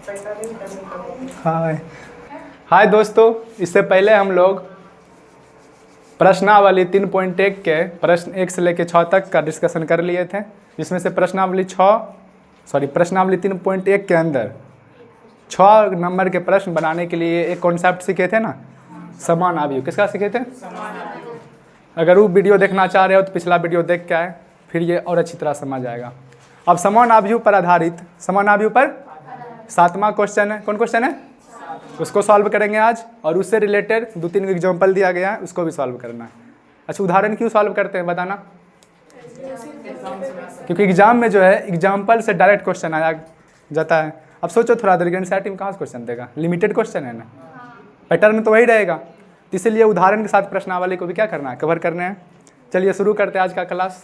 हाय हाय दोस्तों, इससे पहले हम लोग प्रश्नावली 3.1 के प्रश्न 1 से लेकर 6 तक का डिस्कशन कर लिए थे, जिसमें से प्रश्नावली 3.1 के अंदर 6 नंबर के प्रश्न बनाने के लिए एक कॉन्सेप्ट सीखे थे ना, समान आव्यूह। किसका सीखे थे? अगर वो वीडियो देखना चाह रहे हो तो पिछला वीडियो देख के आए, फिर ये और अच्छी तरह समझ आएगा। अब समान आव्यूह पर आधारित, समान आव्यूह पर 7वां क्वेश्चन है। कौन क्वेश्चन है? उसको सॉल्व करेंगे आज, और उससे रिलेटेड 2-3 एग्जाम्पल दिया गया है, उसको भी सॉल्व करना है। अच्छा, उदाहरण क्यों सॉल्व करते हैं बताना? क्योंकि एग्जाम में जो है एग्जाम्पल से डायरेक्ट क्वेश्चन आया जाता है। अब सोचो थोड़ा देर एनसीईआरटी में कहाँ से क्वेश्चन देगा, लिमिटेड क्वेश्चन है ना, पैटर्न तो वही रहेगा। इसीलिए उदाहरण के साथ प्रश्नावली को भी क्या करना है, कवर करने हैं। चलिए शुरू करते हैं आज का क्लास।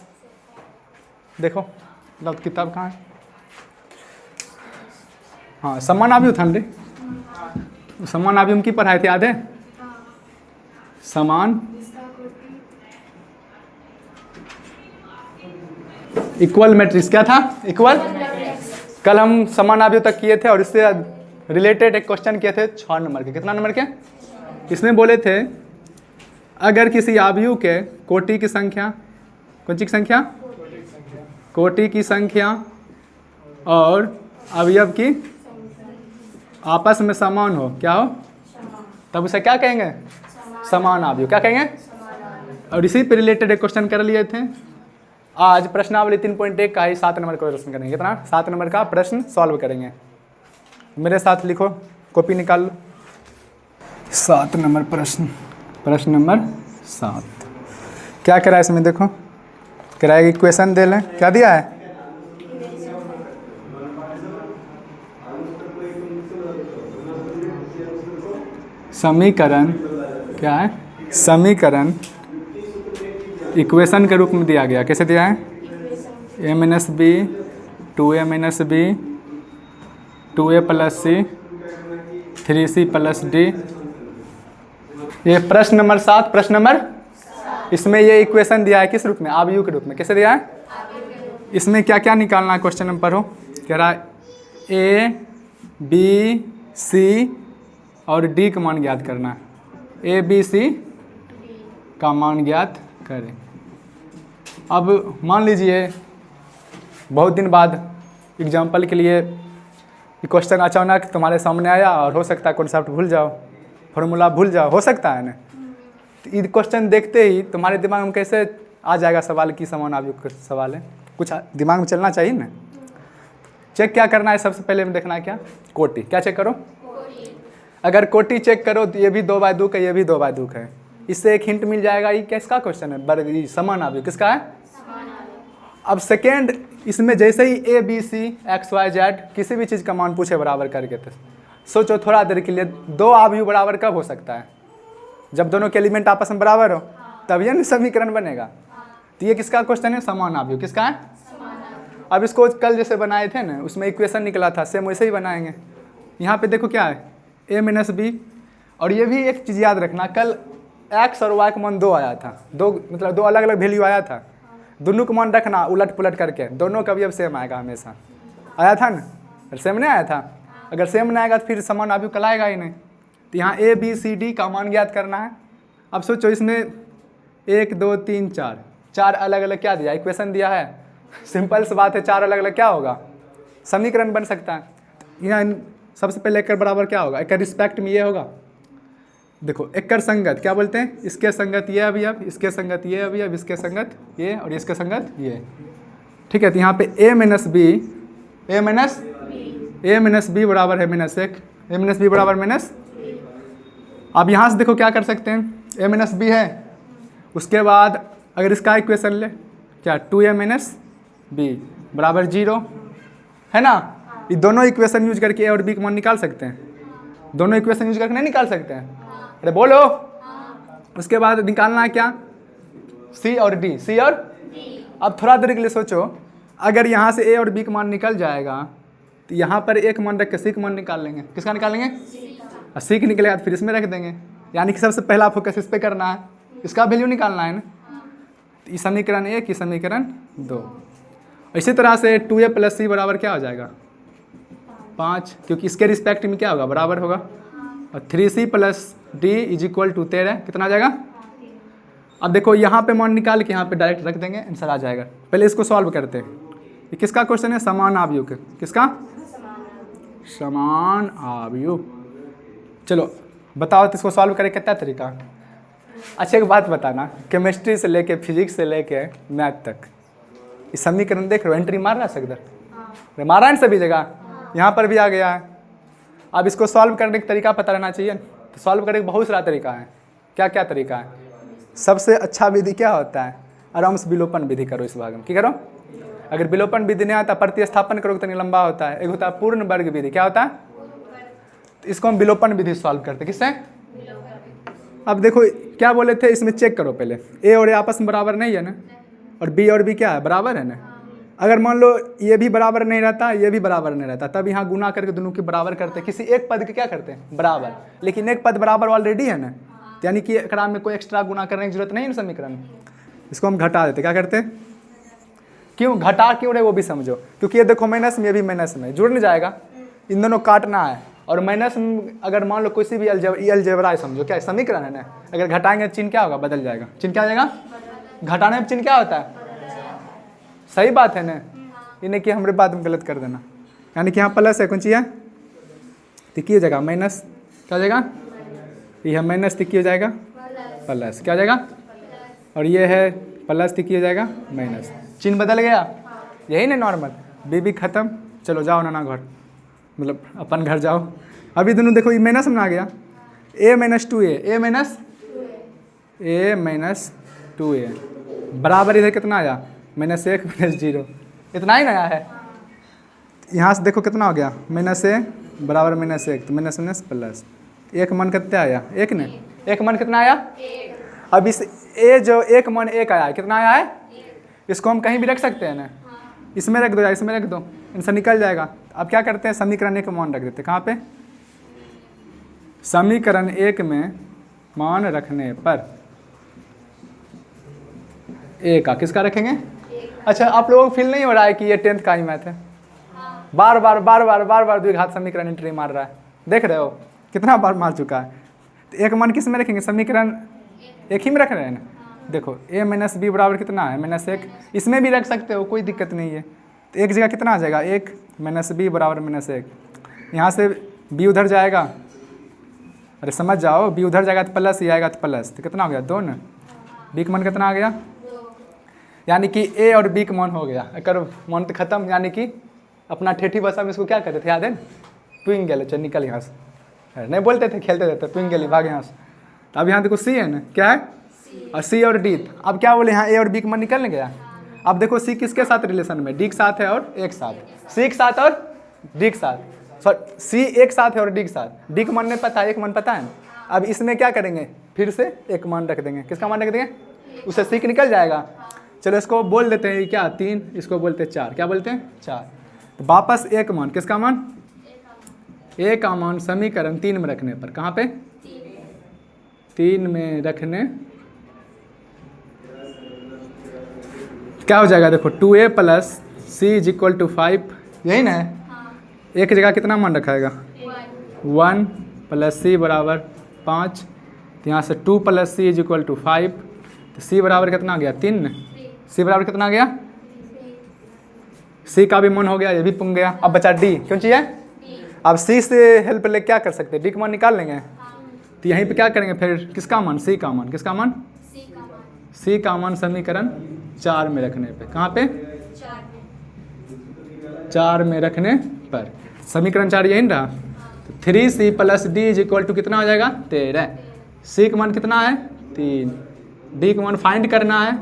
देखो मतलब किताब कहाँ है? हाँ, समान आव्यूह था रे। समान आव्यूह की पढ़ाई थे, याद है? समान इक्वल मैट्रिक्स क्या था? इक्वल। कल हम समान आव्यूह तक किए थे और इससे रिलेटेड एक क्वेश्चन किए थे 6 नंबर के। कितना नंबर के? इसमें बोले थे अगर किसी आव्यूह के कोटि की संख्या, कौन सी की संख्या? कोटि की संख्या और अवयव की आपस में समान हो, क्या हो? तब उसे क्या कहेंगे? समान आव्यूह। क्या कहेंगे? और इसी पे रिलेटेड एक क्वेश्चन कर लिए थे। आज प्रश्नावली 3.1 का ही 7 नंबर का प्रश्न करेंगे। कितना? 7 नंबर का प्रश्न सॉल्व करेंगे। मेरे साथ लिखो, कॉपी निकाल लो। 7 नंबर प्रश्न, प्रश्न नंबर 7। क्या करा है इसमें? देखो करा है, इक्वेशन दे लें। क्या दिया है? समीकरण। क्या है? समीकरण इक्वेशन के रूप में दिया गया। कैसे दिया है? a - b 2a - b 2a + c 3c + d। ये प्रश्न नंबर 7। प्रश्न नंबर, इसमें ये इक्वेशन दिया है किस रूप में? आव्यूह के रूप में। कैसे दिया है? इसमें क्या क्या निकालना है? क्वेश्चन नंबर हो कह रहा है a, b, c और d का मान ज्ञात करना है। a, b, c का मान ज्ञात करें। अब मान लीजिए बहुत दिन बाद एग्जाम्पल के लिए क्वेश्चन अचानक तुम्हारे सामने आया और हो सकता है कॉन्सेप्ट भूल जाओ, फॉर्मूला भूल जाओ, हो सकता है ना। तो ये क्वेश्चन देखते ही तुम्हारे दिमाग में कैसे आ जाएगा सवाल की समान आव्यूह का सवाल है, कुछ दिमाग में चलना चाहिए ना। चेक क्या करना है? सबसे पहले में देखना है क्या? कोटि। क्या चेक करो? अगर कोटि चेक करो तो ये भी 2/2 का, ये भी 2/2 का है। इससे एक हिंट मिल जाएगा ये किसका क्वेश्चन है? समान आव्यूह। किसका है? अब सेकेंड, इसमें जैसे ही a, b, c, x, y, z किसी भी चीज़ का मान पूछे बराबर करके, तो सोचो थोड़ा देर के लिए 2 आव्यूह बराबर कब हो सकता है? जब दोनों के एलिमेंट आपस में बराबर हो, तब ये समीकरण बनेगा। तो ये किसका क्वेश्चन है? समान आव्यूह। किसका है? अब इसको कल जैसे बनाए थे ना, उसमें इक्वेशन निकला था, सेम वैसे ही बनाएंगे। यहाँ पे देखो क्या है, a - b। और ये भी एक चीज़ याद रखना, कल x और y का मान 2 आया था, 2 मतलब 2 अलग अलग वैल्यू आया था। दोनों का मान रखना उलट पुलट करके, दोनों का अवयव सेम आएगा हमेशा। आया था ना? सेम नहीं आया था? अगर सेम नहीं आएगा तो फिर समान आव्यूह कहलाएगा ही नहीं। तो यहाँ a, b, c, d का मान ज्ञात करना है। अब सोचो इसमें 1, 2, 3, 4 अलग अलग क्या दिया? इक्वेशन दिया है। सिंपल सी बात है, 4 अलग अलग क्या होगा? समीकरण बन सकता है। यहाँ सबसे पहले एक बराबर क्या होगा? एक रिस्पेक्ट में ये होगा। देखो एक संगत क्या बोलते हैं? इसके संगत ये अवयव, इसके संगत ये अवयव, इसके संगत ये और इसके संगत ये। ठीक है, तो यहाँ पे a - b बराबर है -1, a - b बराबर -। अब यहाँ से देखो क्या कर सकते हैं, a - b है, उसके बाद अगर इसका इक्वेशन ले क्या, 2a - b बराबर 0 है ना। ये दोनों इक्वेशन यूज करके a और b का मान निकाल सकते हैं। दोनों इक्वेशन यूज करके नहीं निकाल सकते हैं? अरे बोलो। उसके बाद निकालना है क्या? c और d, c और d। अब थोड़ा देर के लिए सोचो, अगर यहाँ से a और b का मान निकल जाएगा तो यहाँ पर एक मान रख के c का मान निकाल लेंगे। किसका निकाल लेंगे? और c का निकलेगा तो फिर इसमें रख देंगे। यानी कि सबसे पहला फोकस इस पे करना है, इसका वैल्यू निकालना है ना। तो समीकरण 1 की समीकरण 2। इसी तरह से 2a + c बराबर क्या हो जाएगा? 5, क्योंकि इसके रिस्पेक्ट में क्या होगा, बराबर होगा। और 3c plus d is equal to 13, कितना आ जाएगा। अब देखो यहाँ पे मान निकाल के यहाँ पे डायरेक्ट रख देंगे, आंसर आ जाएगा। पहले इसको सॉल्व करते हैं। ये किसका क्वेश्चन है, समान आव्यूह के, किसका, समान आव्यूह। चलो बताओ तो इसको सॉल्व करें कितना तरीका। अच्छा एक बात बताना, केमिस्ट्री से लेके फिजिक्स से लेके मैथ तक ये समीकरण देख रहे हो, एंट्री मार रहा है इधर, मारा है सभी जगह, यहाँ पर भी आ गया है। अब इसको सॉल्व करने का तरीका पता रहना चाहिए। तो सॉल्व करने का बहुत सारा तरीका है। क्या क्या तरीका है, सबसे अच्छा विधि क्या होता है, आराम से विलोपन विधि करो। इस भाग में क्या करो, अगर विलोपन विधि नहीं आता प्रतिस्थापन करो तो नहीं लंबा होता है। एक होता है पूर्ण वर्ग विधि, क्या होता है, तो इसको हम विलोपन विधि सॉल्व करते हैं। किससे, अब देखो क्या बोले थे, इसमें चेक करो पहले, ए और ए आपस में बराबर नहीं है ना, और बी और बी क्या है, बराबर है ना। अगर मान लो ये भी बराबर नहीं रहता, ये भी बराबर नहीं रहता, तब यहाँ गुना करके दोनों के बराबर करते हैं, किसी एक पद के क्या करते हैं, बराबर। लेकिन एक पद बराबर ऑलरेडी है ना, यानी कि एकरा में कोई एक्स्ट्रा गुना करने की जरूरत नहीं है ना समीकरण। इसको हम घटा देते, क्या करते, क्यों घटा क्यों रहे वो भी समझो। क्योंकि ये देखो माइनस में, ये भी माइनस में, जुड़ नहीं जाएगा, इन दोनों काटना है। और माइनस में अगर मान लो किसी भी अलजेब्रा है, समझो क्या समीकरण है ना, अगर घटाएंगे चिन्ह क्या होगा, बदल जाएगा। चिन्ह क्या आ जाएगा, घटाने में चिन्ह क्या होता है, सही बात है ना। इन्हें कि हमारे बात में गलत कर देना, यानी कि यहाँ प्लस है, कौन सी है, तिकी हो जाएगा, माइनस क्या हो जाएगा, ये है माइनस तिकी हो जाएगा, प्लस क्या हो जाएगा, और ये है प्लस तिकी हो जाएगा, माइनस, चिन्ह बदल गया। यही ना नॉर्मल, बीबी खत्म, चलो जाओ नाना घर, मतलब अपन घर जाओ। अभी दोनों देखो ये माइनस में आ गया, a minus 2a, a minus 2a बराबर इधर कितना आया, -1 -0, इतना ही नया है। यहाँ से देखो कितना हो गया, -a बराबर -1, तो माइनस माइनस प्लस, एक मन कितना आया, एक ने, एक मन कितना आया। अब इस a जो एक मन 1 आया है, कितना आया है, इसको हम कहीं भी रख सकते हैं ना, इसमें रख दो या इसमें रख दो, इनसे निकल जाएगा। अब क्या करते हैं, समीकरण 1 में मान रख देते हैं, कहाँ पे, समीकरण 1 में मान रखने पर ए का किसका रखेंगे। अच्छा आप लोगों को फील नहीं हो रहा है कि ये 10th का ही मैथ है, बार बार द्विघात समीकरण एंट्री मार रहा है, देख रहे हो कितना बार मार चुका है। तो एक मान किस में रखेंगे, समीकरण 1 ही में रख रहे हैं ना। देखो a माइनस बी बराबर कितना है, -1, इसमें भी रख सकते हो, कोई दिक्कत नहीं है। तो एक जगह कितना आ जाएगा, 1 माइनस बी बराबर -1, यहाँ से b उधर जाएगा, अरे समझ जाओ, b उधर जाएगा तो प्लस ही आएगा, तो प्लस, तो कितना हो गया 2 ना, b का मान कितना आ गया, यानी कि a और b का मान हो गया, अगर मान तो खत्म। यानी कि अपना ठेठी भाषा में इसको क्या कहते थे, याद है, ट्विंग गले, चल निकल यहाँ से, नहीं बोलते थे, खेलते रहते, ट्विंग गली, भाग यहाँ से। तो अब यहाँ देखो c है ना, क्या है, और C और D। अब क्या बोले, यहाँ A और B का मान निकल गया। अब देखो C किसके साथ रिलेशन में, D के साथ है और एक साथ, C के साथ और D के साथ, C एक साथ है और D के साथ। D का मान नहीं पता है, एक मान पता है। अब इसमें क्या करेंगे, फिर से एक मान रख देंगे, किसका मान रख देंगे, उससे C निकल जाएगा। चलो इसको बोल देते हैं क्या, 3, इसको बोलते हैं 4, क्या बोलते हैं 4। तो वापस एक मान, किसका मान, A का मान समीकरण 3 में रखने पर, कहाँ पे, 3 में रखने क्या हो जाएगा, देखो 2a plus c is equal to 5, यही ना है। एक जगह कितना मान रखाएगा, 1 प्लस c बराबर 5, तो यहाँ से 2 plus c is equal to 5, तो c बराबर कितना आ गया, 3, c बराबर कितना आ गया, c का भी मान हो गया, ये भी पुंग गया। अब बचा d, क्यों चाहिए, अब c से हेल्प ले क्या कर सकते हैं, d का मान निकाल लेंगे। तो यहीं पे क्या करेंगे फिर, किसका मान, c का मान, किसका मान, c का मान समीकरण 4 में रखने पे, कहाँ पे, 4 में रखने पर, समीकरण 4 यही रहा। तो 3c plus d is equal to कितना हो जाएगा, 13, c का मान कितना है, 3, d का मान फाइंड करना है,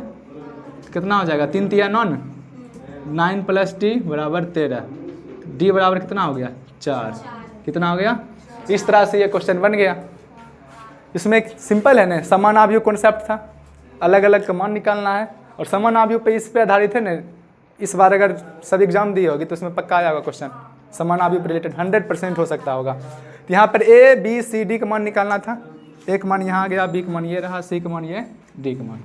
कितना हो जाएगा, 3 3 9, 9 प्लस d बराबर 13, d बराबर कितना हो गया, 4, कितना हो गया। इस तरह से ये क्वेश्चन बन गया। इसमें एक सिंपल है ना, समान आव्यूह कॉन्सेप्ट था, अलग अलग का मान निकालना है, और समान आव्यूह पे इस पे आधारित है ना। इस बार अगर सब एग्जाम दी होगी तो उसमें पक्का आया होगा क्वेश्चन, समान आव्यूह रिलेटेड 100% हो सकता होगा। तो यहाँ पर a b c d का मान निकालना था, एक मान यहाँ गया, b का मान ये रहा, c का मान ये, d का मान।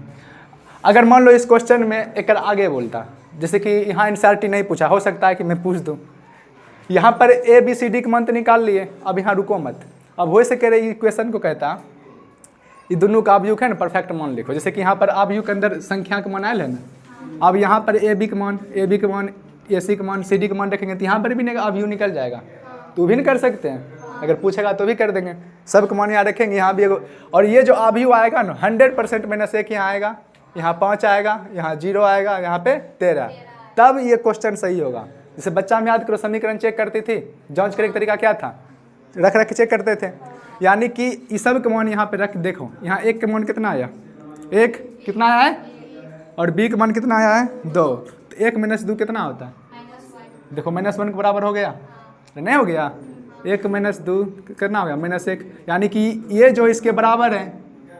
अगर मान लो इस क्वेश्चन में एक आगे बोलता, जैसे कि यहाँ एनसीईआरटी नहीं पूछा, हो सकता है कि मैं पूछ दूँ यहाँ पर ए बी सी डी के मान तो निकाल लिए, अब यहाँ रुको मत। अब हो सके रहे इक्वेशन को कहता ये दोनों का आव्यूह है ना परफेक्ट मान लिखो। जैसे कि यहाँ पर आव्यूह के अंदर संख्या के मान आयल है ना, अब यहाँ पर ए बी के मान ए सी के मान सी डी के मान रखेंगे तो यहाँ पर भी आव्यूह निकल जाएगा। तो भी नहीं कर सकते हैं, अगर पूछेगा तो भी कर देंगे। सब के मान यहाँ रखेंगे, यहाँ भी एगो, और ये जो आव्यूह आएगा ना 100% -1 यहाँ आएगा, यहाँ 5 आएगा, यहाँ 0 आएगा, यहाँ पे 13, तब ये क्वेश्चन सही होगा। जैसे बच्चा में याद करो समीकरण चेक करती थी, जांच करने का तरीका क्या था, रख रख के चेक करते थे। यानी कि इस सब के मान यहाँ पे रख, देखो यहाँ 1 के मान कितना आया, 1 कितना आया है, और b का मान कितना आया है 2, तो 1 - 2 कितना होता है, देखो -1 के बराबर हो गया, नहीं हो गया, 1 - 2 कितना हो गया -1। यानी कि ये जो इसके बराबर है,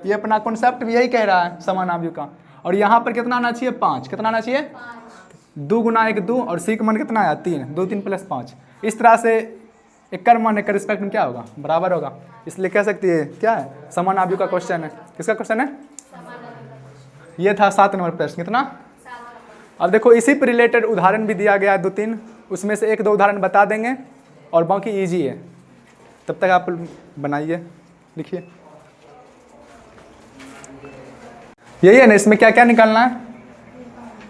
ये अपना कॉन्सेप्ट भी यही कह रहा है समान आव्यूह का। और यहाँ पर कितना आना चाहिए 5, कितना आना चाहिए 2 × 1 2, और सी का मान कितना आया 3, 2 3 + 5। इस तरह से एक कर मान एक रिस्पेक्ट में क्या होगा, बराबर होगा। इसलिए कह सकती है क्या है, समान आव्यूह का क्वेश्चन है। किसका क्वेश्चन है, ये था 7 नंबर प्रश्न। कितना, अब देखो इसी पर रिलेटेड उदाहरण भी दिया गया है 2-3, उसमें से 1-2 उदाहरण बता देंगे और बाकी इजी है। तब तक आप बनाइए, लिखिए। यही है ना, इसमें क्या क्या निकालना है।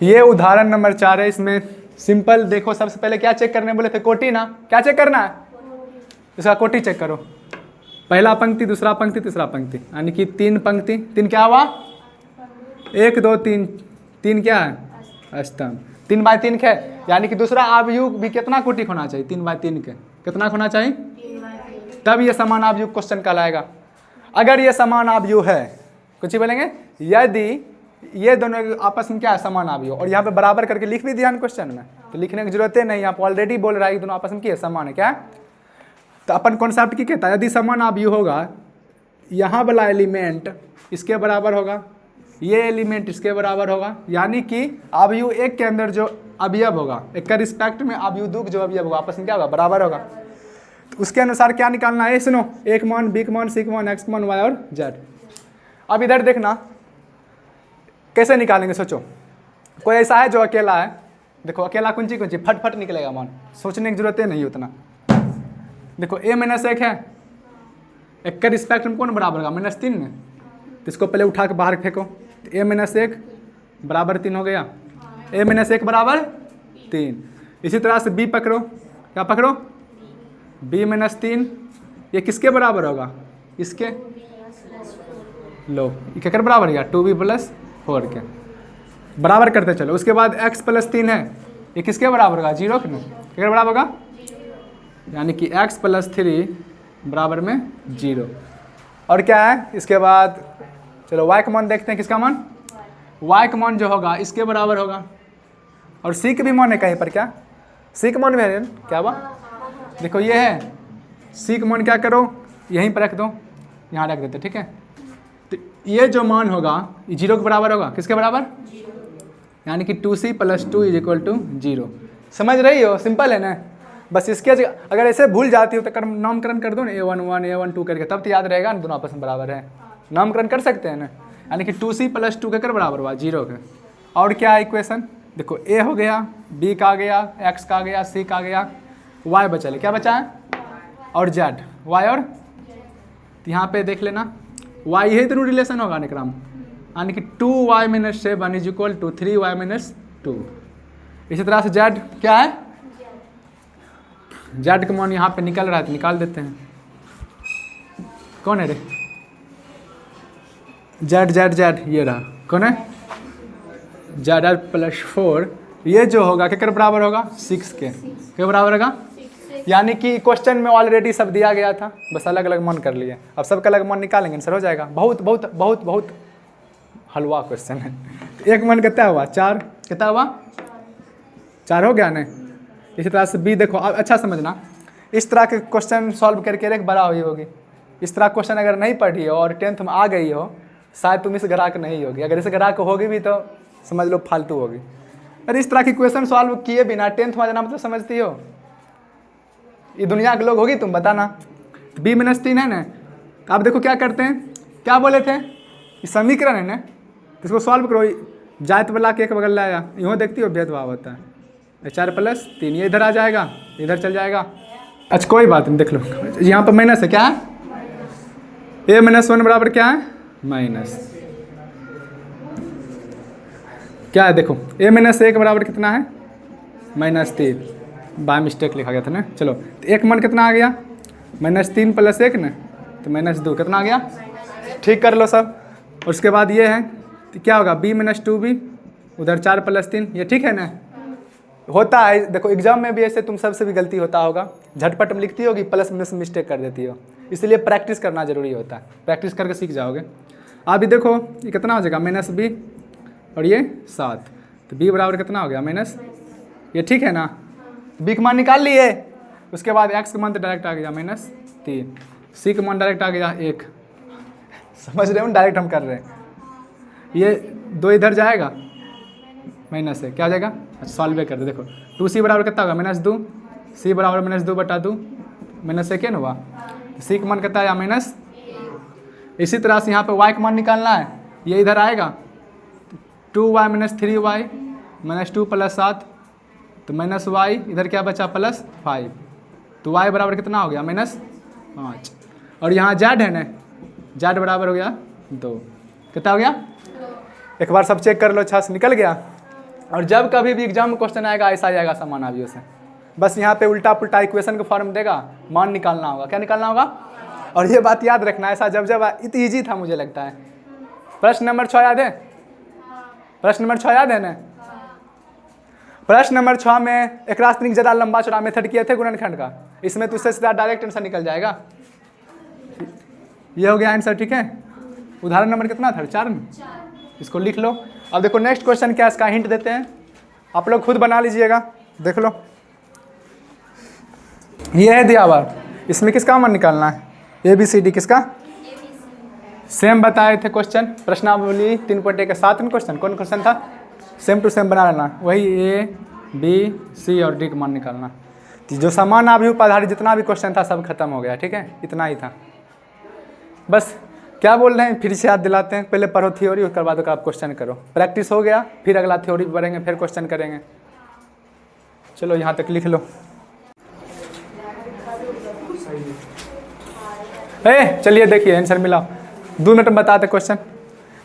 ये उदाहरण नंबर 4 है। इसमें सिंपल देखो, सबसे पहले क्या चेक करने बोले थे, कोटि ना, क्या चेक करना है, इसका कोटि चेक करो। पहला पंक्ति, दूसरा पंक्ति, तीसरा पंक्ति, यानी कि 3 पंक्ति, 3 क्या हुआ 1 2 3, 3 क्या है अष्टम, 3/3 है। यानी कि दूसरा आव्यूह भी कितना कोटि होना चाहिए, 3/3 के, कितना होना चाहिए, तब ये समान आव्यूह क्वेश्चन कहलाएगा। अगर ये समान आव्यूह है, कुछ ही बोलेंगे, यदि ये दोनों आपस में क्या है समान आव्यूह, और यहाँ पे बराबर करके लिख भी दिया क्वेश्चन में, तो लिखने की जरूरत है नहीं, यहाँ पे ऑलरेडी बोल रहा है कि दोनों आपस में क्या है समान है, क्या है। तो अपन कॉन्सेप्ट की कहता है, यदि समान आव्यूह होगा, यहाँ वाला एलिमेंट इसके बराबर होगा, ये एलिमेंट इसके बराबर होगा, यानी कि आव्यूह एक के अंदर जो अवयव होगा, एक का रिस्पेक्ट में आव्यूह दो जो अवयव होगा आपस में क्या होगा, बराबर होगा। तो उसके अनुसार क्या निकालना है, सुनो, एक मान, बी का मान, सी का मान, एक्स का मान, वाई और जेड। अब इधर देखना कैसे निकालेंगे, सोचो। कोई ऐसा है जो अकेला है, देखो अकेला कुंची कुंची फट निकलेगा मान, सोचने की जरूरत नहीं उतना। देखो a - 1 है, एक के रिस्पेक्ट में कौन बराबर होगा, -3 में, तो इसको पहले उठा के बाहर फेंको, तो a - 1 बराबर 3 हो गया, a - 1 बराबर 3। इसी तरह से b पकड़ो, क्या पकड़ो, b - 3, ये किसके बराबर होगा, इसके, लो ये क्या कर बराबर गया 2b + 4 के, बराबर करते चलो। उसके बाद x + 3 है, ये किसके बराबर होगा, 0 के, क्या बराबर होगा, यानी कि x + 3 बराबर में 0। और क्या है इसके बाद, चलो y का मान देखते हैं, किसका मान, y का मान जो होगा इसके बराबर होगा, और c के भी मान है कहीं पर, क्या c का मान में है, क्या हुआ, देखो ये है c का मान, क्या करो यहीं पर रख दो, यहाँ रख देते, ठीक है। तो ये जो मान होगा ये 0 के बराबर होगा, किसके बराबर, यानी कि 2c + 2 = 0। समझ रही हो, सिंपल है ना। बस इसके अगर ऐसे भूल जाती हो तो नामकरण कर दो ना, a11 a12 करके, तब तो याद रहेगा ना दोनों आपस में बराबर है, नामकरण कर सकते हैं ना। यानी कि 2c + 2 के बराबर हुआ 0 के। और क्या है इक्वेशन, देखो a हो गया, b का आ गया, x का आ गया, c का आ गया, y बचा ले, क्या बचा है, और z, y और, तो यहाँ पे देख लेना y यही दोनों रिलेशन होगा निक्रम, यानी कि 2y - 7 = 3y - 2। इसी तरह से z क्या है, जेड का मान यहाँ पे निकल रहा है, तो निकाल देते हैं। कौन है रे, जेड जेड जेड, ये रहा, कौन है, जेड + 4, ये जो होगा क्या बराबर होगा, 6 के, क्या बराबर होगा। यानी कि क्वेश्चन में ऑलरेडी सब दिया गया था, बस अलग अलग मान कर लिए, अब सबका अलग मान निकालेंगे, आंसर हो जाएगा। बहुत बहुत बहुत बहुत हलवा क्वेश्चन है। तो एक मान कितना हुआ, 4, कितना हुआ, 4 हो गया ना। इसी तरह से बी देखो, अब अच्छा समझना, इस तरह के क्वेश्चन सॉल्व करके एक बड़ा हुई होगी। इस तरह क्वेश्चन अगर नहीं पढ़ी हो और 10th में आ गई हो, शायद तुम इस ग्राहक नहीं होगी, अगर इस ग्राहक होगी भी तो समझ लो फालतू होगी। अरे इस तरह की क्वेश्चन सॉल्व किए बिना 10th में जाना मतलब समझती हो, ये दुनिया के लोग होगी, तुम बताना। b - 3 है ना, तो आप देखो क्या करते हैं, क्या बोले थे, ये समीकरण है ना, इसको सॉल्व करो, जायत वाला के एक बगल लाया, यूँ देखती हो भेदभाव होता है, 4 + 3, ये इधर आ जाएगा, इधर चल जाएगा। अच्छा कोई बात नहीं, देख लो यहाँ पर माइनस है, क्या है a - 1 बराबर क्या है माइनस, क्या है देखो a - 1 बराबर कितना है -3, बाय मिस्टेक लिखा गया था ना। चलो तो एक मन कितना आ गया -3 + 1 ना, तो -2 कितना आ गया, ठीक कर लो सब। और उसके बाद ये है तो क्या होगा b - 2b, उधर 4 + 3, ये ठीक है ना। होता है देखो एग्जाम में भी ऐसे तुम सबसे भी गलती होता होगा, झटपट में लिखती होगी प्लस में मिस्टेक कर देती हो, इसलिए प्रैक्टिस करना जरूरी होता है, प्रैक्टिस करके सीख जाओगे। अभी देखो ये कितना हो जाएगा -b और ये 7, तो b बराबर कितना हो गया माइनस, ये ठीक है ना। b का मान निकाल लिए, उसके बाद x का मान तो डायरेक्ट आ गया -3, c का मान डायरेक्ट आ गया 1, समझ रहे हो डायरेक्ट हम कर रहे हैं। ये 2 इधर जाएगा माइनस है, क्या हो जाएगा, सॉल्व कर दे। देखो 2c बराबर कितना होगा -2, c बराबर -2/2 -1 क्या हुआ, c का मान कितना आया माइनस। इसी तरह से यहाँ पे y का मान निकालना है, ये इधर आएगा 2y - 3y -2 + 7, तो -y इधर क्या बचा +5, तो y बराबर कितना हो गया -5। और यहाँ z है ना, z बराबर हो गया 2, कितना हो गया, एक बार सब चेक कर लो, अच्छा से निकल गया। और जब कभी भी एग्जाम में क्वेश्चन आएगा ऐसा आएगा समान अवयव से, बस यहाँ पे उल्टा पुल्टा इक्वेशन का फॉर्म देगा, मान निकालना होगा, क्या निकालना होगा। और ये बात याद रखना, ऐसा जब इतना ईजी था मुझे लगता है। प्रश्न नंबर 6 याद है, प्रश्न नंबर 6 याद है ना। प्रश्न नंबर 6 में एक रास्ते ज़्यादा लंबा चौड़ा मेथड किए थे गुणनखंड का, इसमें तो उससे सीधा डायरेक्ट आंसर निकल जाएगा। ये हो गया आंसर, ठीक है। उदाहरण नंबर कितना था 4 में, इसको लिख लो। अब देखो नेक्स्ट क्वेश्चन क्या है, इसका हिंट देते हैं, आप लोग खुद बना लीजिएगा, देख लो। ये है दिया हुआ, इसमें किसका मान निकालना है, ABCD किसका, सेम बताए थे क्वेश्चन, प्रश्नावली 3.1 के 7 में क्वेश्चन, कौन क्वेश्चन था, सेम टू सेम बना लेना, वही A B C और D का मान निकालना। जो समान अवयव आधारित जितना भी क्वेश्चन था सब खत्म हो गया, ठीक है, इतना ही था। बस क्या बोल रहे हैं, फिर से याद दिलाते हैं, पहले पढ़ो थ्योरी, उसके बाद आप क्वेश्चन करो, प्रैक्टिस हो गया, फिर अगला थ्योरी पढ़ेंगे, फिर क्वेश्चन करेंगे। चलो यहाँ तक लिख लो। चलिए देखिए आंसर मिला, 2 मिनट में बताते क्वेश्चन।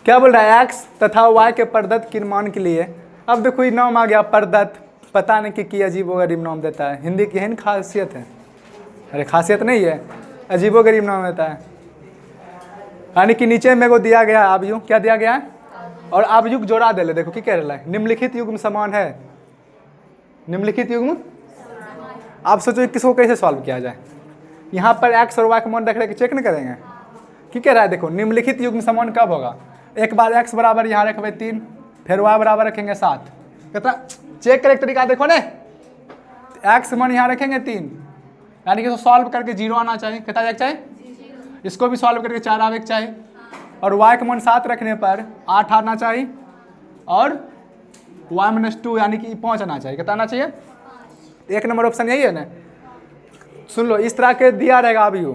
क्या बोल रहा है, x तथा y के प्रदत्त किमान के लिए, अब देखो ये नाम आ गया प्रदत्त, पता नहीं कि अजीबोगरीब नाम देता है, हिंदी की है खासियत है, अरे खासियत नहीं है, अजीबोगरीब नाम देता है। यानी कि नीचे में को दिया गया अवयव, क्या दिया गया है, और अवयुग जोड़ा दे ले, देखो क्या कह रहा है, निम्नलिखित युग्म समान है, निम्नलिखित युग्म। आप सोचो किसको कैसे सॉल्व किया जाए, यहाँ पर x और y का मान रख के चेक नहीं करेंगे, क्या कह रहा है, देखो निम्नलिखित युग्म समान कब होगा, एक बार x बराबर यहाँ रखेंगे 3, फिर y बराबर रखेंगे 7, कितना चेक करे तरीका देखो ना, x मान यहाँ रखेंगे 3, यानी कि इसको सॉल्व करके 0 आना चाहिए, कितना आना चाहिए, इसको भी सॉल्व करके 4 आवे चाहिए, और y का मान 7 रखने पर 8 आना चाहिए, और y - 2 यानी कि 5 आना चाहिए, कितना आना चाहिए, 1 नंबर ऑप्शन यही है ना। सुन लो इस तरह के दिया रहेगा अवयव,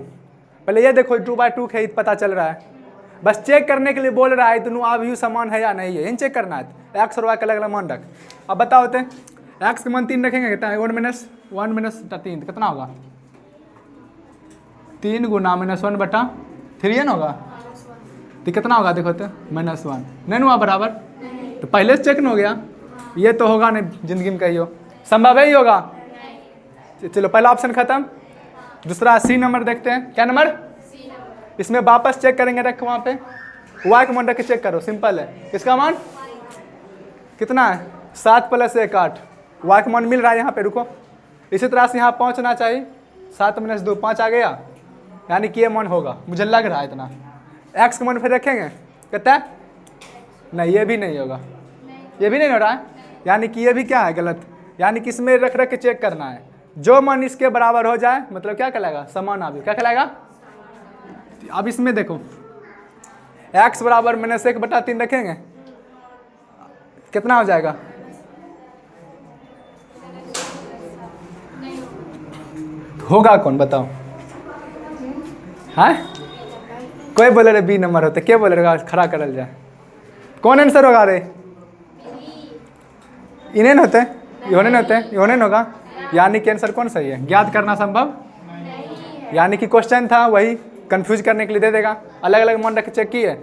पहले ये देखो 2/2 है, पता चल रहा है, बस चेक करने के लिए बोल रहा है दोनों अवयव समान है या नहीं है, इन चेक करना है, x और y का अलग अलग मान रख। अब बताओ होते x का मान 3 रखेंगे, कितना है 1 - 3 कितना होगा, 3 गुना -1/3 न होगा, तो कितना होगा देखो तो -1 नहीं हुआ बराबर, तो पहले से चेक न हो गया, ये तो होगा नहीं जिंदगी में कहियो, संभव है ही होगा। चलो पहला ऑप्शन खत्म, दूसरा C नंबर देखते हैं, क्या नंबर, इसमें वापस चेक करेंगे, रख वहाँ पे y का मान रख के चेक करो, सिंपल है, इसका मान कितना है 7 + 1 8, y का मान मिल रहा है यहाँ पे, रुको इसी तरह से यहाँ पहुँचना चाहिए, 7 - 2 5 आ गया, यानी कि ये मान होगा, मुझे लग रहा है इतना। x का मान फिर रखेंगे, कहता है नहीं, ये भी नहीं होगा, ये भी नहीं हो रहा है, यानी कि ये भी क्या है गलत, यानी कि इसमें रख के चेक करना है, जो मान इसके बराबर हो जाए मतलब क्या कहलाएगा, समान अवयव, क्या कहलाएगा। अब इसमें देखो x बराबर -1/3 रखेंगे, कितना हो जाएगा, होगा कौन बताओ, हाँ कोई बोले रे B नंबर होते, क्या बोले रे खड़ा करल जाए, कौन आंसर होगा रे, इन्हें होते ये होने नहीं होते हैं, ये होने नहीं होगा, यानी कि आंसर कौन सही है? ज्ञात करना संभव, यानी कि क्वेश्चन था वही कंफ्यूज करने के लिए दे देगा। अलग अलग मन रख चेक किए,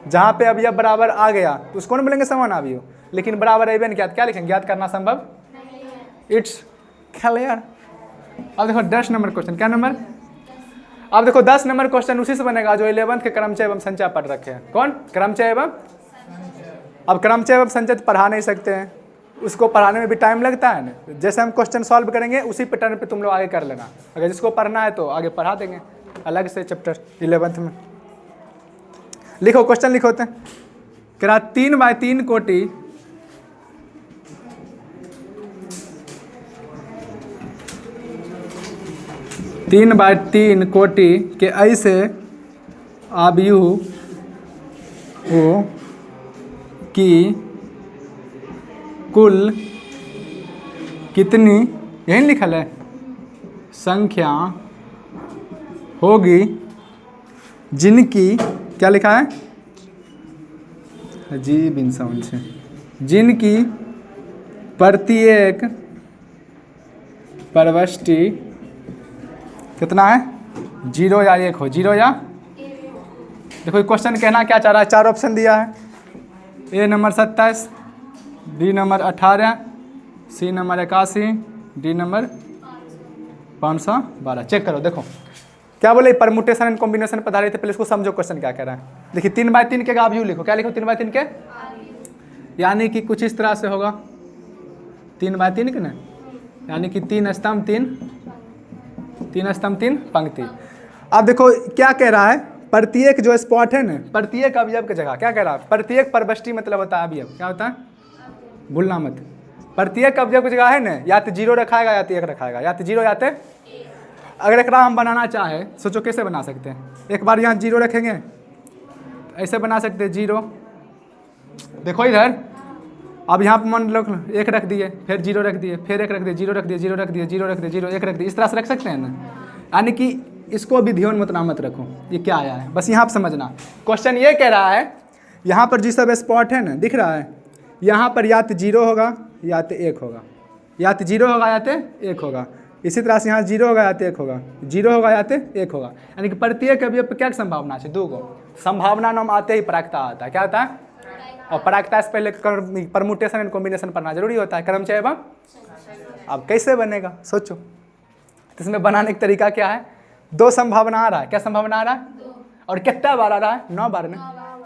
जहाँ पे अब यह बराबर आ गया तो उसको नहीं बोलेंगे समान अभी हो, लेकिन बराबर है नहीं ज्ञात, क्या लिखेंगे? ज्ञात करना संभव। It's clear. अब देखो 10 नंबर क्वेश्चन, क्या नंबर? अब देखो 10 नंबर क्वेश्चन उसी से बनेगा जो 11th के क्रमचय एवं संचय पढ़ रखे हैं। कौन? क्रमचय एवं। अब क्रमचय एवं संचय तो पढ़ा नहीं सकते हैं, उसको पढ़ाने में भी टाइम लगता है ना। जैसे हम क्वेश्चन सॉल्व करेंगे उसी पैटर्न पे तुम लोग आगे कर लेना, अगर जिसको पढ़ना है तो आगे पढ़ा देंगे अलग से चैप्टर 11th में। लिखो क्वेश्चन लिखो होते हैं, कह रहा 3x3 कोटि तीन बाय तीन कोटि के ऐसे आव्यूह हो कि कुल कितनी, यही लिखल है, संख्या होगी जिनकी, क्या लिखा है? अजीब इंसान से, जिनकी प्रत्येक प्रविष्टि कितना है? 0 या 1 हो। 0 या, देखो क्वेश्चन कहना क्या चाह रहा है? 4 ऑप्शन दिया है, A number 27, B number 18, C number 81, D number 512। Check करो, देखो क्या बोले? परमुटेशन एंड कॉम्बिनेशन पढ़ा रहे थे, पहले इसको समझो क्वेश्चन क्या कह रहा है। देखिए 3x3 के आव्यूह लिखो, क्या लिखो? 3x3 के, यानी कि कुछ इस तरह से होगा 3x3 के ना, यानी कि 3 स्तंभ 3 स्तंभ 3 पंक्ति। अब देखो क्या कह रहा है? प्रत्येक जो स्पॉट है ना, प्रत्येक अवयव की जगह क्या कह रहा है? प्रत्येक प्रविष्टि मतलब होता है अवयव, क्या होता है? भूलना मत। प्रत्येक अवयव की जगह है ना, या तो 0 रखाएगा या तो 1 रखाएगा, या तो 0 या तो। अगर एक हम बनाना चाहे, सोचो कैसे बना सकते हैं? एक बार यहाँ 0 रखेंगे, ऐसे बना सकते हैं 0। देखो इधर, अब यहाँ पर मान लो 1 रख दिए, फिर 0 रख दिए, फिर 1 रख दिए, 0 रख दिए, 0 रख दिए, 0 रख दिए, 0 1 रख दिए, इस तरह से रख सकते हैं ना। यानी कि इसको भी ध्यान मत मत रखो ये क्या आया है, बस यहाँ पर समझना। क्वेश्चन ये कह रहा है, यहाँ पर जिस सब स्पॉट है ना, दिख रहा है, यहाँ पर या तो 0 होगा या तो 1 होगा, या तो 0 होगा या तो 1 होगा। इसी तरह से यहाँ 0 होगा या तो 1 होगा, 0 होगा या तो 1 होगा। यानी कि प्रत्येक अवयव पर क्या संभावना है? 2 गो संभावना नाम आते ही प्रायिकता आता है। क्या होता है? और प्रायिकता से पहले परमुटेशन एंड कॉम्बिनेशन पढ़ना जरूरी होता है, क्रमचय एवं। अब कैसे बनेगा सोचो, इसमें बनाने का तरीका क्या है? 2 संभावना आ रहा है, क्या संभावना आ रहा है? और कितना बार आ रहा है? 9 बार में।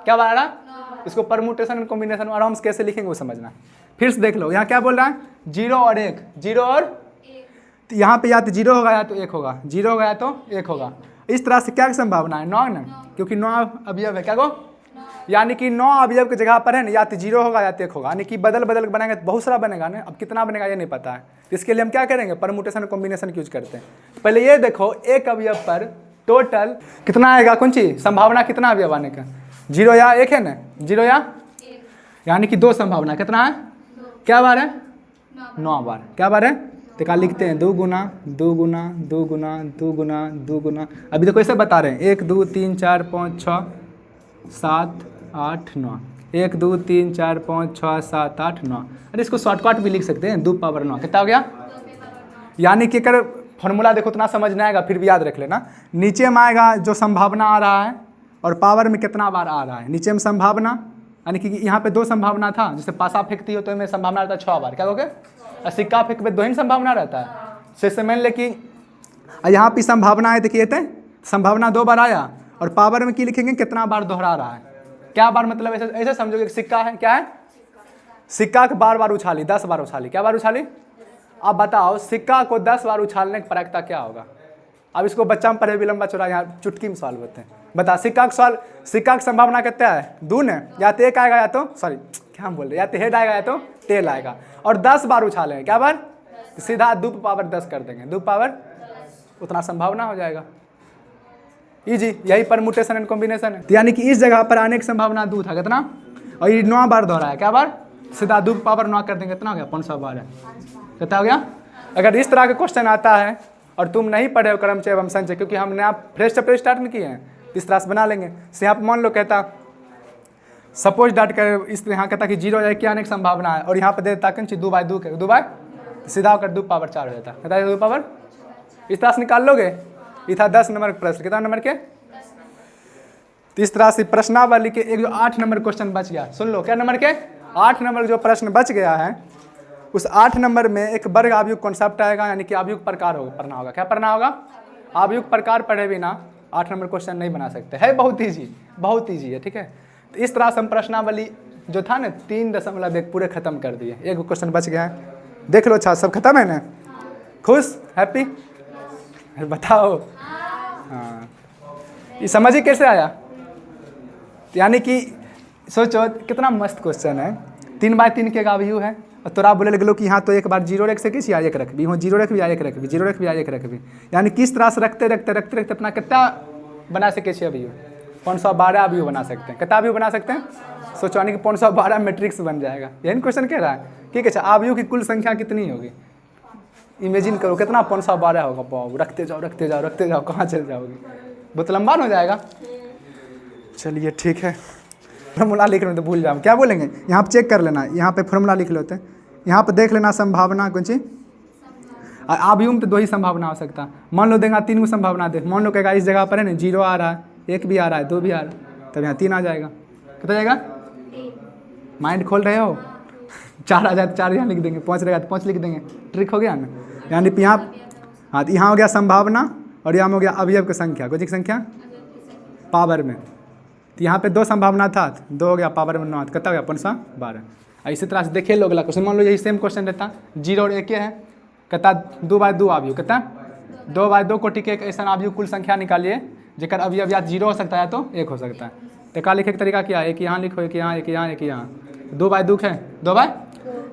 क्या बार आ रहा है? इसको परमुटेशन एंड कॉम्बिनेशन आराम से कैसे लिखेंगे वो समझना। फिर से देख लो, यहाँ क्या बोल रहा है? 0 और 1, 0 और 1। यहाँ पे या तो 0 होगा या तो 1 होगा, 0 होगा या तो 1 होगा। इस तरह से क्या संभावना है? 9 ना, क्योंकि 9 अवयव है। क्या गो? यानी कि 9 अवयव की जगह पर है ना, या तो 0 होगा या तो 1 होगा। यानी कि बदल बदल बनाएंगे तो बहुत सारा बनेगा ना। अब कितना बनेगा ये नहीं पता है, इसके लिए हम क्या करेंगे? परमुटेशन कॉम्बिनेशन यूज करते हैं। पहले ये देखो, एक अवयव पर टोटल कितना आएगा? कौन सी संभावना? कितना अवयव आने का? 0 या 1 है ना, 0 या 1, यानी कि 2 संभावना। कितना है? क्या बार है? 9 बार। क्या बार है? तो क्या लिखते हैं? 2 गुना 2 गुना 2 गुना 2 गुना 2 गुना। अभी देखो ऐसे बता रहे हैं, 1 2 3 4 5 6 7 8 9, 1 2 3 4 5 6 7 8 9। अरे इसको शॉर्टकट भी लिख सकते हैं, 2 पावर 9। कितना हो गया? यानी कि अगर फॉर्मूला देखो उतना समझ नहीं आएगा, फिर भी याद रख लेना। नीचे में आएगा जो संभावना आ रहा है और पावर में कितना बार आ रहा है। नीचे में संभावना, यानी कि यहाँ पे 2 संभावना था, जैसे पासा फेंकती हो तो इसमें संभावना रहता है 6 बार। क्या कहोगे? और सिक्का फेंक में 2 ही संभावना रहता है। जैसे मान ले कि यहाँ पे संभावना है, देखिए थे संभावना 2 बार आया, और पावर में की लिखेंगे कितना बार दोहरा रहा है। क्या बार मतलब ऐसे ऐसे समझोगे कि सिक्का है, क्या है? सिक्का को बार बार उछाली, 10 बार उछाली। क्या बार उछाली? अब बताओ सिक्का को 10 बार उछालने की प्रायिकता क्या होगा? अब इसको बच्चा में पढ़े भी लंबा चौड़ा, यहाँ चुटकी में सॉल्व होते हैं। बता, सिक्का का सॉल्व, सिक्का की संभावना कितना है? 2 ने, या तो 1 आएगा या तो सॉरी क्या हम बोल रहे, या तो हेड आएगा या तो टेल आएगा, और 10 बार उछालेंगे। क्या बार? सीधा 2 पावर 10 कर देंगे, 2 पावर उतना संभावना हो जाएगा। इजी, यही परमुटेशन एंड कॉम्बिनेशन है। यानी कि इस जगह पर आने की संभावना 2 था, कितना? और ये 9 बार दोहरा है। क्या बार? सीधा 2 पावर 9 कर देंगे, कितना हो गया? 500 बार है। कितना हो गया? अगर इस तरह का क्वेश्चन आता है और तुम नहीं पढ़े हो क्रमचय एवं संचय, क्योंकि हम नया फ्रेश चैप्टर स्टार्ट नहीं किए हैं, इस तरह से बना लेंगे। से यहाँ पर मान लो कहता सपोज डाट कर इस यहाँ कहता कि 0 या 1 आने की संभावना है, और यहाँ पर दे देता कि 2 बाय 2 के 2 बाय सीधा कर 2 पावर 4 हो जाता। कितना है 2 पावर, इस तरह से निकाल लोगे। ये था 10 नंबर का प्रश्न, कितना नंबर के। तो इस तरह से प्रश्नावली के एक जो 8 नंबर क्वेश्चन बच गया, सुन लो क्या नंबर के 8 नंबर जो प्रश्न बच गया है, उस 8 नंबर में एक वर्ग आव्यूह कॉन्सेप्ट आएगा, यानी कि आव्यूह प्रकार होगा, पढ़ना होगा। क्या पढ़ना होगा, आव्यूह प्रकार पढ़े बिना 8 नंबर क्वेश्चन नहीं बना सकते, है बहुत ईजी है, ठीक है। तो इस तरह से हम प्रश्नावली जो था ना 3.1 पूरे खत्म कर दिए। एक क्वेश्चन बच गया है, देख लो। अच्छा सब खत्म है ना, खुश, हैप्पी, बताओ। हाँ, ये समझिए कैसे आया। यानी कि सोचो कितना मस्त क्वेश्चन है। 3x3 के आव्यूह है और तोरा बोले लगलो कि यहाँ तो एक बार 0 रख सके या 1 रख भी, 0 रख भी या 1 रख भी, 0 रख भी या 1 रख भी। यानी किस तरह से रखते अपना कितना बना सके अव्यूह, 512 अव्यूह बना सकते हैं। कितना अव्यूह बना सकते हैं, सोचो। यानी कि 512 मैट्रिक्स बन जाएगा। यही क्वेश्चन कह रहा है। ठीक है, अव्यूह की कुल संख्या कितनी होगी, इमेजिन करो कितना 512 होगा। पाओ रखते जाओ, कहाँ चल जाओगे, बहुत लंबा हो जाएगा। चलिए ठीक है, फॉर्मूला लिख रहे हो तो भूल जाओ, क्या बोलेंगे यहाँ पे चेक कर लेना। यहाँ पे फॉर्मूला लिख लेते हैं, यहाँ पे देख लेना संभावना कौन सी। आव्यूह में तो 2 ही संभावना हो सकता है। मान लो देगा 3 को संभावना दे, मान लो कहेगा इस जगह पर है ना 0 आ रहा है, 1 भी आ रहा है, 2 भी आ रहा है, तब यहाँ 3 आ जाएगा। कितना जाएगा, माइंड खोल रहे हो। 4 आ जाए तो 4 यहाँ लिख देंगे, 5 रहेगा तो 5 लिख देंगे, ट्रिक हो गया ना। यानी यहाँ, हाँ तो यहाँ हो गया संभावना और यहाँ हो गया अवयव की संख्या, कोई संख्या पावर में। तो यहाँ पे 2 संभावना था, 2 हो गया पावर में 9, कितना हो गया 512। इसी तरह से देखिए लोग अगला क्वेश्चन, मान लो यही सेम क्वेश्चन रहता, 0 और 1 है, कितना 2x2 आव्यूह, कितना 2x2 कोटि के एक ऐसा आव्यूह कुल संख्या निकालिए जेकर अवयव या 0 हो सकता है या तो 1 हो सकता है। तो का लिखे का तरीका क्या है, एक यहाँ लिखो, एक यहाँ, एक यहाँ, एक यहाँ। 2x2 है, 2 बाय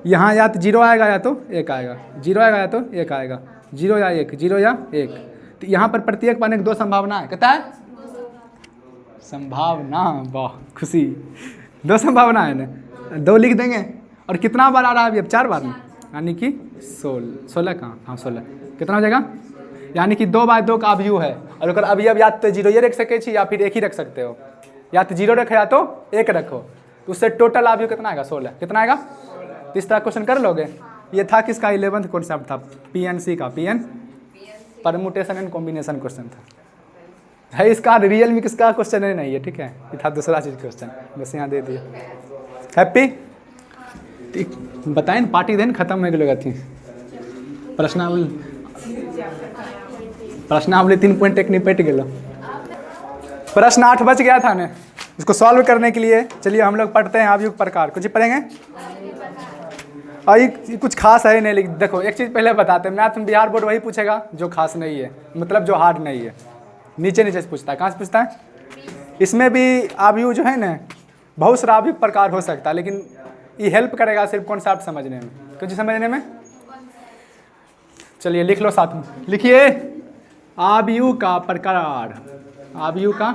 यहाँ या तो 0 आएगा या तो 1 आएगा, 0 आएगा या तो 1 आएगा, 0 या 1, 0 या 1। तो यहाँ पर प्रत्येक पाने की 2 संभावना है, कितना है संभावना, वाह खुशी, 2 संभावना है ना, 2 लिख देंगे। और कितना बार आ रहा है अभी, अब 4 बार में, यानी कि 16 कहाँ, हाँ 16, कितना हो जाएगा। यानी कि 2x2 का अवयव है, और अगर अवयव या तो 0 ये रख सके या फिर 1 ही रख सकते हो, या तो 0 रखो या तो 1 रखो, तो उससे टोटल अवयव कितना आएगा 16, कितना आएगा। तो इस तरह क्वेश्चन कर लोगे। ये था किसका 11th कॉन्सेप्ट था, PNC का, PN permutation and combination question था। है इसका रियल में किसका क्वेश्चन है नहीं है, ठीक है, ये था दूसरा चीज क्वेश्चन, बस यहाँ दे दिया। हैप्पी, बताएं पार्टी देन खत्म हो गई थी। प्रश्नावली 3.1 निपट गया। प्रश्न 8 बच गया था ना, इसको सॉल्व करने के लिए चलिए हम लोग पढ़ते हैं आव्यूह प्रकार, कुछ पढ़ेंगे। और ये कुछ खास है नहीं, लेकिन देखो एक चीज़ पहले बताते हैं, मैथ में बिहार बोर्ड वही पूछेगा जो खास नहीं है, मतलब जो हार्ड नहीं है, नीचे से पूछता है। कहाँ से पूछता है, इसमें भी आव्यूह जो है ना बहुत सारा आव्यूह प्रकार हो सकता है, लेकिन ये हेल्प करेगा सिर्फ कॉन्सेप्ट समझने में, कुछ समझने में। चलिए लिख लो साथ में, लिखिए आव्यूह का प्रकार, आव्यूह का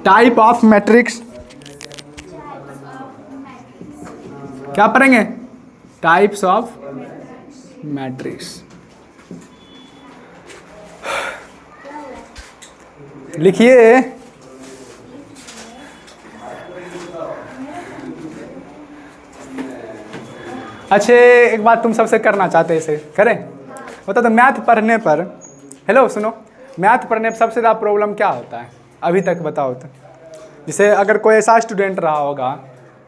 टाइप ऑफ मैट्रिक्स। क्या पढ़ेंगे, टाइप्स ऑफ मैट्रिक्स। लिखिए अच्छे, एक बात तुम सबसे करना चाहते इसे करें, होता तो मैथ पढ़ने पर, हेलो सुनो, मैथ पढ़ने पर सबसे ज़्यादा प्रॉब्लम क्या होता है अभी तक बताओ तो। जैसे अगर कोई ऐसा स्टूडेंट रहा होगा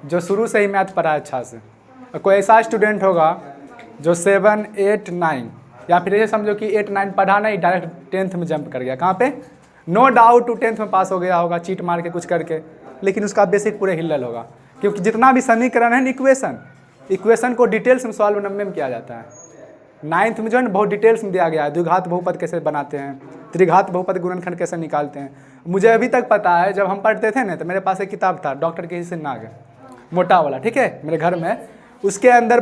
जो शुरू से ही मैथ पढ़ा है अच्छा से, और कोई ऐसा स्टूडेंट होगा जो 7, 8, 9, या फिर ये समझो कि 8, 9 पढ़ा नहीं, डायरेक्ट 10th में जंप कर गया। कहाँ पे, नो डाउट 10th में पास हो गया होगा चीट मार के कुछ करके, लेकिन उसका बेसिक पूरे हिलल होगा, क्योंकि जितना भी समीकरण है इक्वेशन को डिटेल्स में सॉल्व नंबर में किया जाता है। 9th में जो है ना बहुत डिटेल्स में दिया गया है, द्विघात बहुपद कैसे बनाते हैं, त्रिघात बहुपद गुणनखंड कैसे निकालते हैं। मुझे अभी तक पता है, जब हम पढ़ते थे ना तो मेरे पास एक किताब था डॉक्टर के हिस्से नाग, मोटा वाला, ठीक है, मेरे घर में, उसके अंदर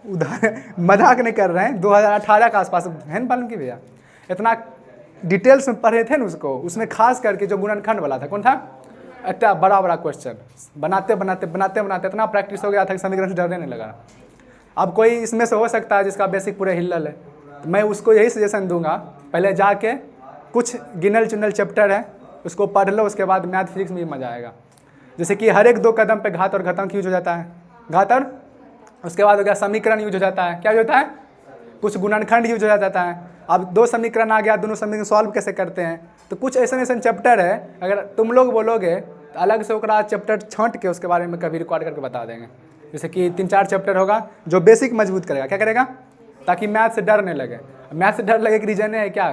मजाक नहीं कर रहे हैं, 2018 के आसपास है ना पालन की भैया, इतना डिटेल्स में पढ़े थे ना उसको, उसमें खास करके जो गुणनखंड वाला था, कौन था, इतना बड़ा बड़ा क्वेश्चन बनाते इतना प्रैक्टिस हो गया था कि समीकरण से डरने नहीं लगा। अब कोई इसमें से हो सकता है जिसका बेसिक पूरे हिलल है, तो मैं उसको यही सजेशन दूंगा, पहले जाके कुछ गिनल चुनल चैप्टर है उसको पढ़ लो, उसके बाद मैथ फिजिक्स में भी मजा आएगा। जैसे कि हर एक 2 कदम पे घात और घातांक यूज हो जाता है, घातर, उसके बाद हो गया समीकरण यूज हो जाता है, क्या यूज होता है, कुछ गुणनखंड यूज हो जाता है। अब दो समीकरण आ गया, दोनों समीकरण सॉल्व कैसे करते हैं, तो कुछ ऐसे ऐसे चैप्टर है, अगर तुम लोग बोलोगे तो अलग से ओकरा चैप्टर छांट के उसके बारे में कभी रिकॉर्ड करके बता देंगे। जैसे कि 3-4 चैप्टर होगा जो बेसिक मजबूत करेगा, क्या करेगा, ताकि मैथ से डर नहीं लगे। मैथ से डर लगे कि रीजन है क्या,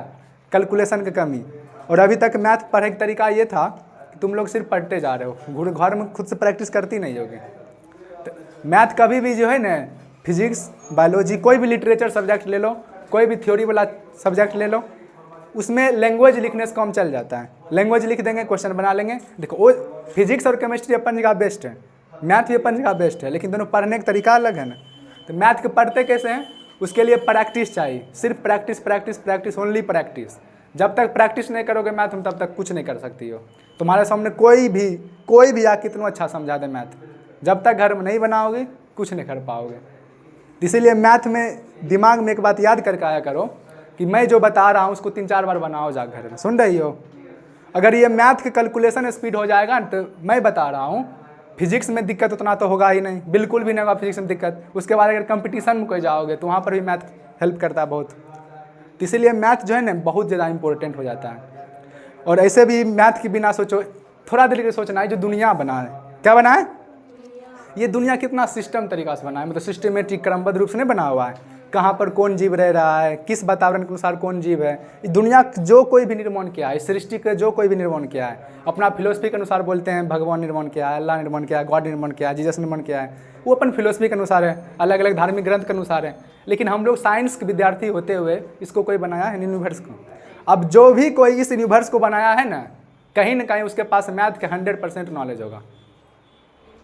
कैलकुलेशन की कमी। और अभी तक मैथ पढ़ने का तरीका ये था कि तुम लोग सिर्फ पढ़ते जा रहे हो, घर में खुद से प्रैक्टिस करती नहीं होगी। तो मैथ कभी भी जो है ना, फिजिक्स, बायोलॉजी, कोई भी लिटरेचर सब्जेक्ट ले लो, कोई भी थ्योरी वाला सब्जेक्ट ले लो, उसमें लैंग्वेज लिखने से कम चल जाता है। लैंग्वेज लिख देंगे, क्वेश्चन बना लेंगे। देखो वो फिजिक्स और केमिस्ट्री अपन जगह बेस्ट है, मैथ भी अपन जगह बेस्ट है, लेकिन दोनों पढ़ने का तरीका अलग है ना। तो मैथ के पढ़ते कैसे हैं, उसके लिए प्रैक्टिस चाहिए, सिर्फ practice practice practice, only practice. जब तक प्रैक्टिस नहीं करोगे मैथ में, तब तक कुछ नहीं कर सकती हो। तुम्हारे सामने कोई भी आके कितना अच्छा समझा दे मैथ, जब तक घर में नहीं बनाओगे कुछ नहीं कर पाओगे। इसीलिए मैथ में दिमाग में एक बात याद करके आया करो कि मैं जो बता रहा हूँ उसको 3-4 बार बनाओ जा घर में, सुन रही हो। अगर ये मैथ के कैलकुलेशन स्पीड हो जाएगा न, तो मैं बता रहा हूँ फिजिक्स में दिक्कत उतना तो होगा ही नहीं, बिल्कुल भी नहीं होगा फिजिक्स में दिक्कत। उसके बाद अगर कंपटीशन में कोई जाओगे तो वहाँ पर भी मैथ हेल्प करता है बहुत। तो इसीलिए मैथ जो है ना बहुत ज़्यादा इंपॉर्टेंट हो जाता है। और ऐसे भी मैथ के बिना सोचो, थोड़ा देर के सोचना है, जो दुनिया बना है, क्या बना है, ये दुनिया कितना सिस्टम तरीका से बना है, मतलब सिस्टमेटिक क्रमबद्ध रूप से नहीं बना हुआ है। कहाँ पर कौन जीव रह रहा है, किस वातावरण के अनुसार कौन जीव है। दुनिया जो कोई भी निर्माण किया है, सृष्टि का जो कोई भी निर्माण किया है, अपना फिलोसफी के अनुसार बोलते हैं भगवान निर्माण किया है, अल्लाह निर्माण किया है, गॉड निर्माण किया है, जीसस निर्माण किया है, वो अपन फिलोसफी के अनुसार है, अलग अलग धार्मिक ग्रंथ के अनुसार है। लेकिन हम लोग साइंस के विद्यार्थी होते हुए इसको कोई बनाया है यूनिवर्स को। अब जो भी कोई इस यूनिवर्स को बनाया है ना कहीं उसके पास मैथ के 100% नॉलेज होगा।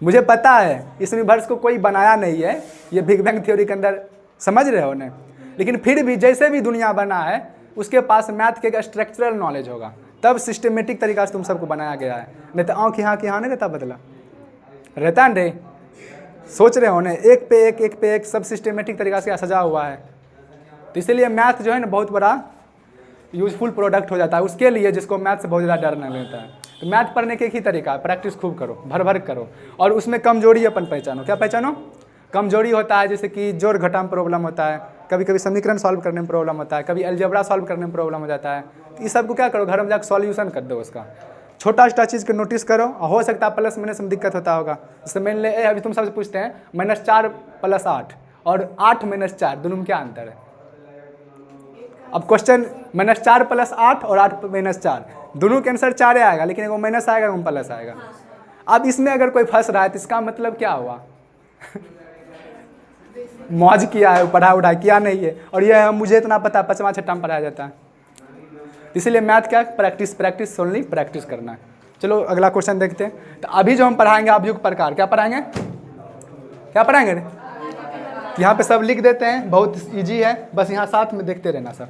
मुझे पता है इस यूनिवर्स को कोई बनाया नहीं है, ये बिग बैंग थ्योरी के अंदर समझ रहे हो ना, लेकिन फिर भी जैसे भी दुनिया बना है उसके पास मैथ के स्ट्रक्चरल नॉलेज होगा, तब सिस्टमेटिक तरीका से तुम सबको बनाया गया है। नहीं तो आँख यहाँ के यहाँ नहीं रहता, बदला रहता नहीं। सोच रहे हो ना, एक पे एक सब सिस्टमेटिक तरीका से सजा हुआ है। तो इसीलिए मैथ जो है ना बहुत बड़ा यूजफुल प्रोडक्ट हो जाता है उसके लिए जिसको मैथ से बहुत ज़्यादा डर नहीं लेता है। तो मैथ पढ़ने के एक ही तरीका है, प्रैक्टिस खूब करो, भर भर करो, और उसमें कमजोरी अपन पहचानो। क्या पहचानो, कमजोरी होता है जैसे कि जोड़ घटा में प्रॉब्लम होता है, कभी कभी समीकरण सॉल्व करने में प्रॉब्लम होता है, कभी अलजेब्रा सॉल्व करने में प्रॉब्लम हो जाता है। तो इस सब को क्या करो, घर में जाकर सॉल्यूशन कर दो उसका। छोटा छोटा चीज़ को नोटिस करो, हो सकता है प्लस माइनस में दिक्कत होता होगा। जैसे मान ले अभी तुम सबसे पूछते हैं -4 + 8 और 8 - 4 दोनों में क्या अंतर है। अब क्वेश्चन -4 + 8 और 8 - 4 दोनों के आंसर 4 आएगा, लेकिन एगो माइनस आएगा, एगो प्लस आएगा। अब इसमें अगर कोई फंस रहा है तो इसका मतलब क्या हुआ मौज किया है, पढ़ा उढ़ा किया नहीं है। और ये मुझे इतना पता 5वां 6वां में पढ़ाया जाता है। इसीलिए मैथ क्या, प्रैक्टिस प्रैक्टिस ओनली प्रैक्टिस करना है। चलो अगला क्वेश्चन देखते हैं। तो अभी जो हम पढ़ाएंगे अवयुक्त प्रकार, क्या पढ़ाएंगे, क्या पढ़ाएंगे, यहाँ पे सब लिख देते हैं, बहुत इजी है, बस यहाँ साथ में देखते रहना सब।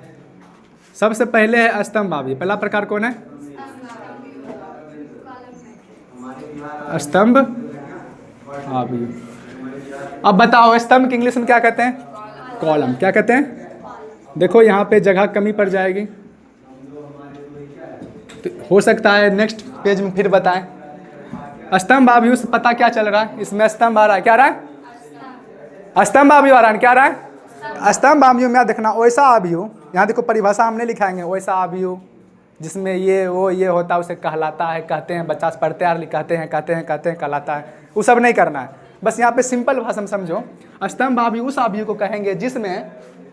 सबसे पहले है स्तंभ अवयव। पहला प्रकार कौन है, स्तंभ अवयव। अब बताओ स्तंभ की इंग्लिश में क्या कहते हैं, कॉलम। क्या कहते हैं, देखो यहाँ पे जगह कमी पड़ जाएगी, तो हो सकता है नेक्स्ट पेज में फिर बताएं। स्तंभ अवयव से पता क्या चल रहा है, इसमें स्तंभ आ रहा है, क्या रहा है, स्तंभ अवयव आ रहा है, क्या रहा है, स्तंभ अवयव में देखना वैसा अवयव, यहाँ देखो परिभाषा हम नहीं लिखाएंगे, वैसा अवयव जिसमें ये वो ये होता है उसे कहलाता है, कहते हैं, बच्चा से पढ़ते आ कहते हैं कहलाता है, वो सब नहीं करना है। बस यहाँ पे सिंपल भाषा में समझो, स्तंभ अवयव उस अवयव को कहेंगे जिसमें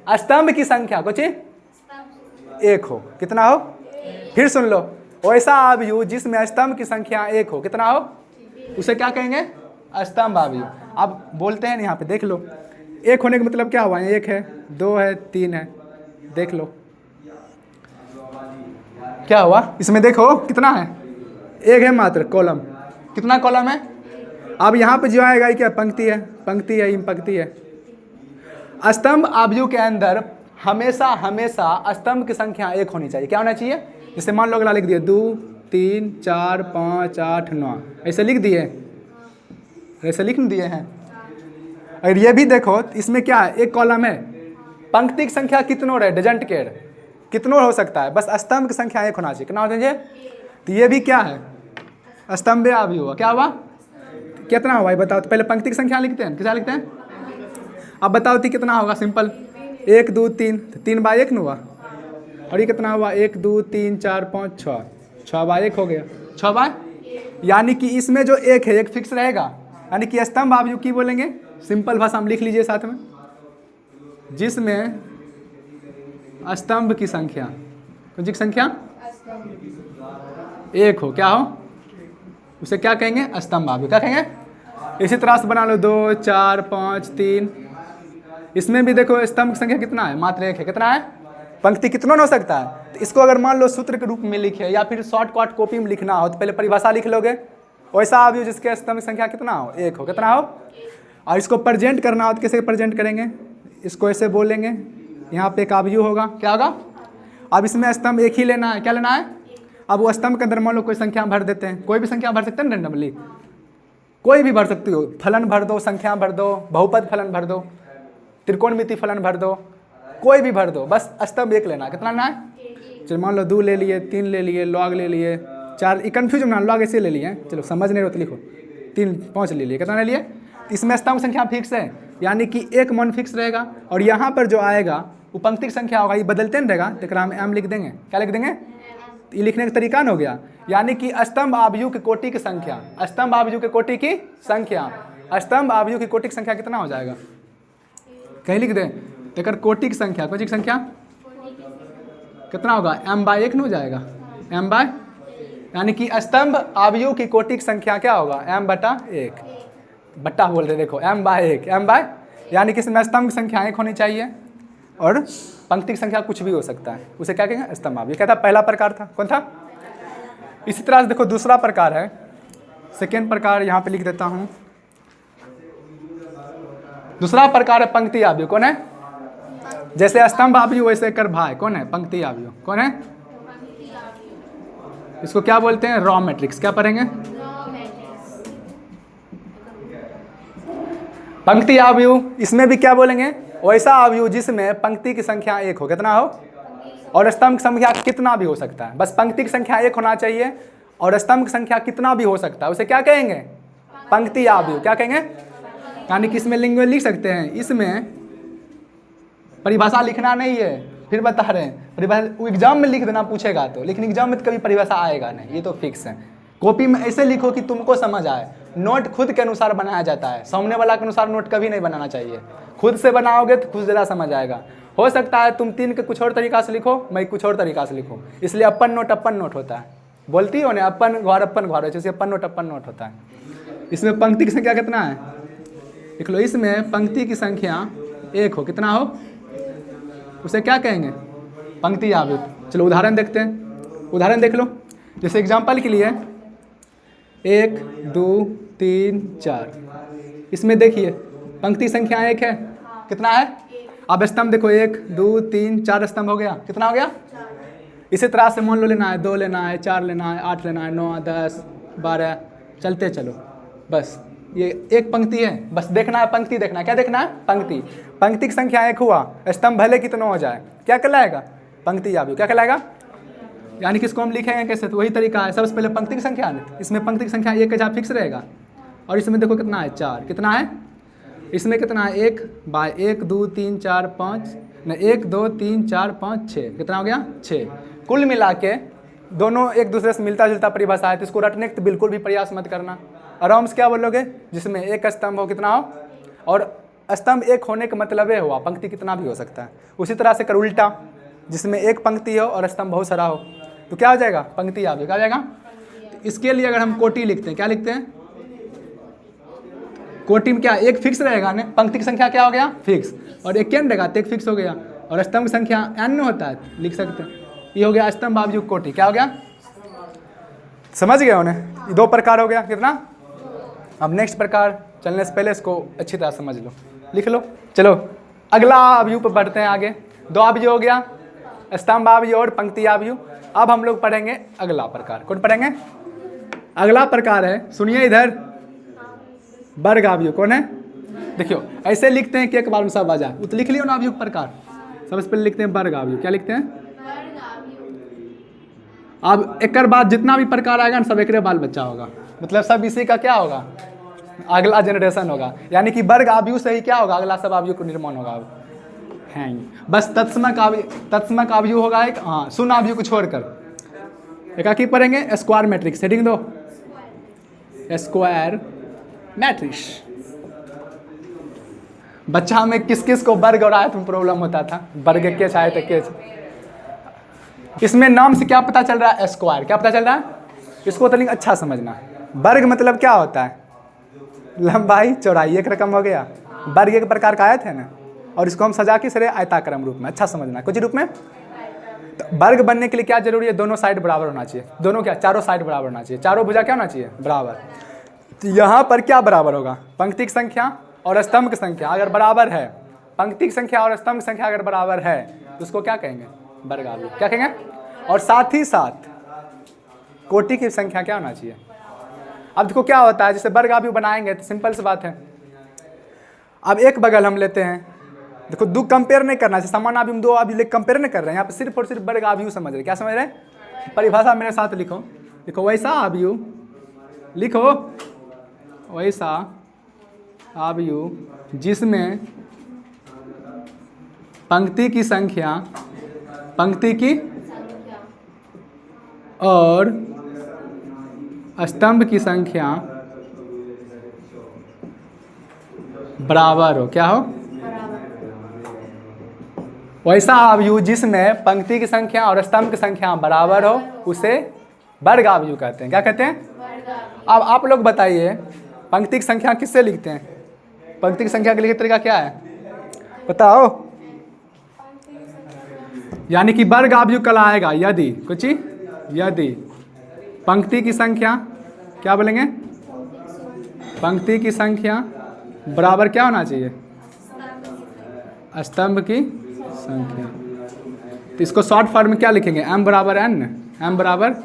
स्तंभ की संख्या कुछ 1 हो। कितना हो, फिर सुन लो, वैसा अवयव जिसमें स्तंभ की संख्या 1 हो, कितना हो, उसे क्या कहेंगे, स्तंभ अवयव। अब बोलते हैं यहाँ पे देख लो, 1 होने का मतलब क्या हुआ, 1 है, 2 है, 3 है, देख लो क्या हुआ, इसमें देखो कितना है, 1 है मात्र, कॉलम, कितना कॉलम है। अब यहाँ पे जो आएगा क्या, पंक्ति है, पंक्ति है, पंक्ति है। स्तंभ अवयव के अंदर हमेशा हमेशा स्तंभ की संख्या 1 होनी चाहिए। क्या होना चाहिए, जैसे मान लो अगला लिख दिए 2 3 4 5 8 9, ऐसे लिख दिए, ऐसे लिख दिए हैं। और ये भी देखो इसमें क्या है, 1 कॉलम है, पंक्ति की संख्या कितनों रहे, डजंट केयर, कितनों हो सकता है, बस स्तंभ की संख्या 1 होना चाहिए। कितना होना चाहिए, तो ये भी क्या है, स्तंभ अवयव हुआ। क्या हुआ, कितना हुआ ये बताओ तो। पहले पंक्ति की संख्या लिखते हैं, क्या लिखते हैं? अब बताओ तो कितना होगा? सिंपल 1 2 3, 3/1 न हुआ। और ये कितना हुआ? 1 2 3 4 5 6, 6/1 हो गया। 6 यानी कि इसमें जो एक है एक फिक्स रहेगा, यानी कि स्तंभ आप की बोलेंगे। सिंपल भाषा में लिख लीजिए साथ में, जिसमें स्तंभ की संख्या, कौन सी संख्या? एक हो, क्या हो? उसे क्या कहेंगे? स्तंभ आप। क्या कहेंगे? इसी तरह से बना लो 2 4 5 3। इसमें भी देखो स्तंभ की संख्या कितना है? मात्र एक है। कितना है? पंक्ति कितना हो सकता है? तो इसको अगर मान लो सूत्र के रूप में लिखे या फिर शॉर्टकट कॉपी में लिखना हो तो पहले परिभाषा लिख लोगे। वैसा अभी जिसके स्तंभ की संख्या कितना हो? एक हो। कितना हो? और इसको प्रेजेंट करना हो तो कैसे प्रेजेंट करेंगे? इसको ऐसे बोलेंगे, यहाँ पे एक अवयव होगा। क्या होगा? अब इसमें स्तंभ एक ही लेना है। क्या लेना है? अब वो स्तंभ के अंदर मान लो कोई संख्या भर देते हैं, कोई भी संख्या भर सकते हैं ना, रेंडमली कोई भी भर सकती हो। फलन भर दो, संख्या भर दो, बहुपद फलन भर दो, त्रिकोणमिति फलन भर दो, कोई भी भर दो, बस स्तंभ एक लेना है। कितना लेना है? चलो मान लो 2 ले लिए, 3 ले लिए, लॉग ले लिए, 4, कन्फ्यूज ना, लॉग ऐसे ले लिए। चलो समझ नहीं रहो तो लिखो 3 5 ले लिए। कितना ले लिए? इसमें स्तंभ संख्या फिक्स है, यानी कि एक मन फिक्स रहेगा। और यहाँ पर जो आएगा वो पंक्ति की संख्या होगा, ये बदलते नहीं रहेगा, तो हम एम लिख देंगे। क्या लिख देंगे? ये लिखने का तरीका न हो गया, यानी कि स्तंभ आव्यूह की कोटि की संख्या, स्तंभ आव्यूह की कोटि की संख्या, स्तंभ आव्यूह की कोटि की संख्या कितना हो जाएगा? कहीं लिख दें तो कोटि की संख्या, कोटि की संख्या कितना होगा? m/1 न हो जाएगा? m/, यानी कि स्तंभ आव्यूह की कोटि की संख्या क्या होगा? m/1 बट्टा बोल रहे, देखो m/1, यानी कि इसमें स्तंभ की संख्या एक होनी चाहिए और पंक्ति की संख्या कुछ भी हो सकता है। उसे क्या कहेंगे? स्तंभ आव्यूह। क्या था? पहला प्रकार था। कौन था? इसी तरह से देखो दूसरा प्रकार है, सेकेंड प्रकार यहाँ पे लिख देता हूँ। दूसरा प्रकार है पंक्ति आव्यूह। कौन है? जैसे स्तंभ आव्यूह वैसे कर भाई। कौन है? पंक्ति आव्यूह। कौन है? इसको क्या बोलते हैं? Raw matrix. क्या पढ़ेंगे? पंक्ति आव्यूह। इसमें भी क्या बोलेंगे? वैसा आव्यूह जिसमें पंक्ति की संख्या एक हो। कितना हो? और स्तंभ की संख्या कितना भी हो सकता है, बस पंक्ति की संख्या एक होना चाहिए और स्तंभ की संख्या कितना भी हो सकता है, उसे क्या कहेंगे? पंक्ति आव्यूह। क्या कहेंगे? यानी कि इसमें लिंग लिख सकते हैं, इसमें परिभाषा लिखना नहीं है, फिर बता रहे हैं परिभाषा एग्जाम में लिख देना पूछेगा तो, लेकिन एग्जाम में तो कभी परिभाषा आएगा नहीं, ये तो फिक्स है। कॉपी में ऐसे लिखो कि तुमको समझ आए। नोट खुद के अनुसार बनाया जाता है, सामने वाला के अनुसार नोट कभी नहीं बनाना चाहिए। खुद से बनाओगे तो खुद ज़्यादा समझ आएगा। हो सकता है तुम 3 के कुछ और तरीका से लिखो, मैं कुछ और तरीका से लिखूँ, इसलिए अपन नोट होता है। बोलती हो ना अपन घर, जैसे अपन नोट होता है। इसमें पंक्ति की संख्या कितना है? लिख लो, इसमें पंक्ति की संख्या एक हो। कितना हो? उसे क्या कहेंगे? पंक्ति आव्यूह। चलो उदाहरण देखते हैं, उदाहरण देख लो। जैसे एग्जाम्पल के लिए 1 2 3 4, इसमें देखिए पंक्ति संख्या एक है। कितना है? अब स्तंभ देखो 1 2 3 4 स्तंभ हो गया। कितना हो गया? इसी तरह से मान लो लेना है 2 लेना है, 4 लेना है, 8 लेना है, 9 10 12 चलते चलो। बस ये एक पंक्ति है, बस देखना है पंक्ति देखना है। क्या देखना है? पंक्ति। पंक्ति की संख्या एक हुआ, स्तंभ भले कितना हो जाए, क्या कहलाएगा? पंक्ति आव्यूह। क्या कहलाएगा? यानी कि इसको हम लिखेंगे कैसे? तो वही तरीका है, सबसे पहले पंक्ति की संख्या है, इसमें पंक्ति की संख्या एक जहाँ फिक्स रहेगा और इसमें देखो कितना है? 4। कितना है? इसमें कितना है? 1 बाय 1 2 3 4 5 न 1 2 3 4 5 6। कितना हो गया? 6। कुल मिला के दोनों एक दूसरे से मिलता जुलता परिभाषा है, तो इसको रटने के बिल्कुल भी प्रयास मत करना। आराम से क्या बोलोगे? जिसमें एक स्तंभ हो। कितना हो? और स्तंभ एक होने का मतलब ये हुआ पंक्ति कितना भी हो सकता है। उसी तरह से कर उल्टा, जिसमें एक पंक्ति हो और स्तंभ बहुत सारा हो, तो क्या हो जाएगा? पंक्ति आव्यूह। क्या हो जाएगा? तो इसके लिए अगर हम कोटि लिखते हैं, क्या लिखते हैं? कोटि में क्या एक फिक्स रहेगा ना, पंक्ति की संख्या क्या हो गया? फिक्स, और एक केन रहेगा तो एक फिक्स हो गया, और स्तंभ की संख्या n होता है, लिख सकते हैं। ये हो गया स्तंभ आव्यूह कोटि। क्या हो गया? समझ गए उन्हें? ये 2 प्रकार हो गया। कितना? अब नेक्स्ट प्रकार चलने से पहले इसको अच्छी तरह समझ लो, लिख लो। चलो अगला आव्यूह पर बढ़ते हैं आगे। 2 आव्यूह हो गया, स्तंभ आव्यूह और पंक्ति आव्यूह। अब हम लोग पढ़ेंगे अगला प्रकार। कौन पढ़ेंगे? अगला प्रकार है, सुनिए इधर, वर्ग आव्यूह। कौन है? देखियो ऐसे लिखते हैं कि एक बार में सब आ जाए, वो तो लिख लियो ना आव्यूह प्रकार। सबसे पहले लिखते हैं वर्ग आव्यूह। क्या लिखते हैं? अब एक बाद जितना भी प्रकार आएगा ना सब एक बाल बच्चा होगा, मतलब सब इसी का क्या होगा? अगला जनरेशन होगा, यानी कि वर्ग आव्यूह से ही क्या होगा, अगला सब आव्यूह को निर्माण होगा। अब हैं बस तत्समक आव्यूह होगा एक, हाँ शून्य आव्यूह को छोड़कर। एकाकी पढ़ेंगे स्क्वायर मैट्रिक्स, हेडिंग दो स्क्वायर मैट्रिक्स। बच्चा में किस किस को वर्ग और आयत में प्रॉब्लम होता था, वर्ग के आयत के। इसमें नाम से क्या पता चल रहा है, स्क्वायर, क्या पता चल रहा है, इसको तो अच्छा समझना। वर्ग मतलब क्या होता है, लंबाई चौड़ाई एक रकम हो गया। वर्ग एक प्रकार का आयत है ना, और इसको हम सजा के सरे आयताक्रम रूप में, अच्छा समझना कुछ रूप में। तो वर्ग बनने के लिए क्या जरूरी है, दोनों साइड बराबर होना चाहिए, दोनों क्या, चारों साइड बराबर होना चाहिए, चारों भुजा क्या होना चाहिए, बराबर। तो यहाँ पर क्या बराबर होगा, पंक्ति की संख्या और स्तंभ की संख्या अगर बराबर है, पंक्ति की संख्या और स्तंभ की संख्या अगर बराबर है तो उसको क्या कहेंगे, वर्ग आव्यूह, क्या कहेंगे। और साथ ही साथ कोटि की संख्या क्या होना चाहिए। अब देखो क्या होता है, जैसे वर्ग आव्यूह बनाएंगे तो सिंपल सी बात है। अब एक बगल हम लेते हैं, देखो दो कंपेयर नहीं करना चाहिए, समान आव्यूह दो आव्यूह लेकर कंपेयर नहीं कर रहे हैं, यहाँ पे सिर्फ और सिर्फ वर्ग आव्यूह समझ रहे हैं। क्या समझ रहे हैं, परिभाषा मेरे साथ लिखो, देखो वैसा आव्यूह, लिखो वैसा आव्यूह जिसमें पंक्ति की संख्या और स्तंभ की संख्या बराबर हो, क्या हो, वैसा आव्यूह जिसमें पंक्ति की संख्या और स्तंभ की संख्या बराबर हो उसे वर्ग आव्यूह कहते हैं। क्या कहते हैं। अब आप लोग बताइए पंक्ति की संख्या किससे लिखते हैं, पंक्ति की संख्या के लिखने तरीका क्या है बताओ। यानी कि वर्ग आव्यूह कल आएगा यदि कुछ, यदि पंक्ति की संख्या, क्या बोलेंगे, पंक्ति की संख्या बराबर क्या होना चाहिए, स्तंभ की संख्या। तो इसको शॉर्ट फॉर्म में क्या लिखेंगे, m बराबर n, m बराबर,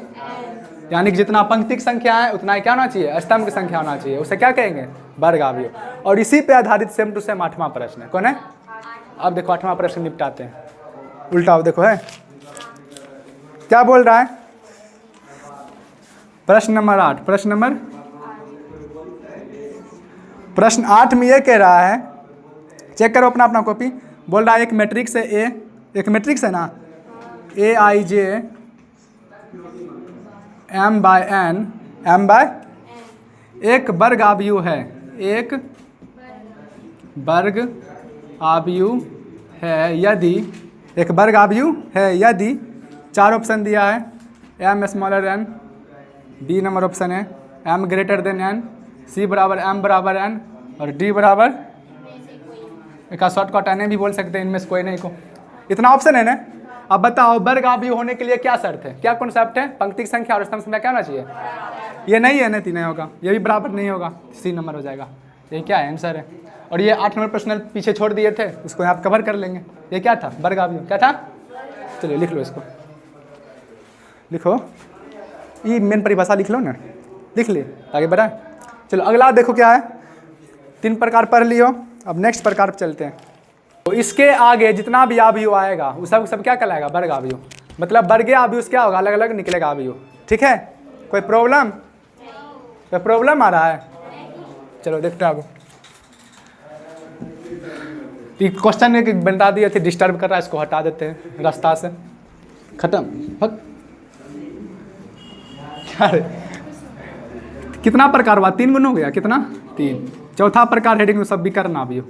यानी कि जितना पंक्ति की संख्या है उतना ही क्या होना चाहिए, स्तंभ की संख्या होना चाहिए, उसे क्या कहेंगे, वर्ग आव्यूह। और इसी पे आधारित सेम टू सेम 8वां प्रश्न है, कौन है। अब देखो 8वां प्रश्न निपटाते हैं, उल्टा हो देखो है क्या बोल रहा है। प्रश्न नंबर 8, प्रश्न 8 में ये कह रहा है, चेक करो अपना अपना कॉपी। बोल रहा है एक मैट्रिक्स है ए, एक मैट्रिक्स है ना, ए आई जे m बाय n, एक वर्ग आव्यूह है, एक वर्ग आव्यूह है यदि, एक वर्ग आव्यूह है यदि 4 ऑप्शन दिया है, m smaller n, b number option है m greater than n, c बराबर m बराबर n और d बराबर, एक शॉर्टकट एन भी बोल सकते हैं, इनमें से कोई नहीं को, इतना ऑप्शन है ना। अब बताओ वर्ग आव्यूह होने के लिए क्या शर्त है, क्या कॉन्सेप्ट है, पंक्ति की संख्या और स्तंभ संख्या क्या होना चाहिए, ये नहीं है ना, नहीं होगा, ये भी बराबर नहीं होगा, सी नंबर हो जाएगा, ये क्या है आंसर है। और ये 8 नंबर प्रश्न पीछे छोड़ दिए थे, उसको आप कवर कर लेंगे। ये क्या था, वर्ग आव्यूह क्या था, चलिए लिख लो, इसको लिखो, ये मेन परिभाषा लिख लो ना, लिख लिए आगे बढ़ाए। चलो अगला देखो क्या है, 3 प्रकार पढ़ लियो, अब नेक्स्ट प्रकार पर चलते हैं। तो इसके आगे जितना भी आव्यूह आएगा वो सब क्या कहलाएगा, वर्ग आव्यूह। मतलब वर्गीय आव्यूह क्या होगा, अलग अलग निकलेगा आव्यूह, ठीक है। कोई प्रॉब्लम, कोई प्रॉब्लम आ रहा है, चलो देखते हैं। अब क्वेश्चन बता दिए थे, डिस्टर्ब कर रहा है, इसको हटा देते हैं रास्ता से, खत्म। अरे कितना प्रकार हुआ, 3 गुण हो गया, कितना 3। चौथा प्रकार हेडिंग में सब विकर्ण आव्यूह,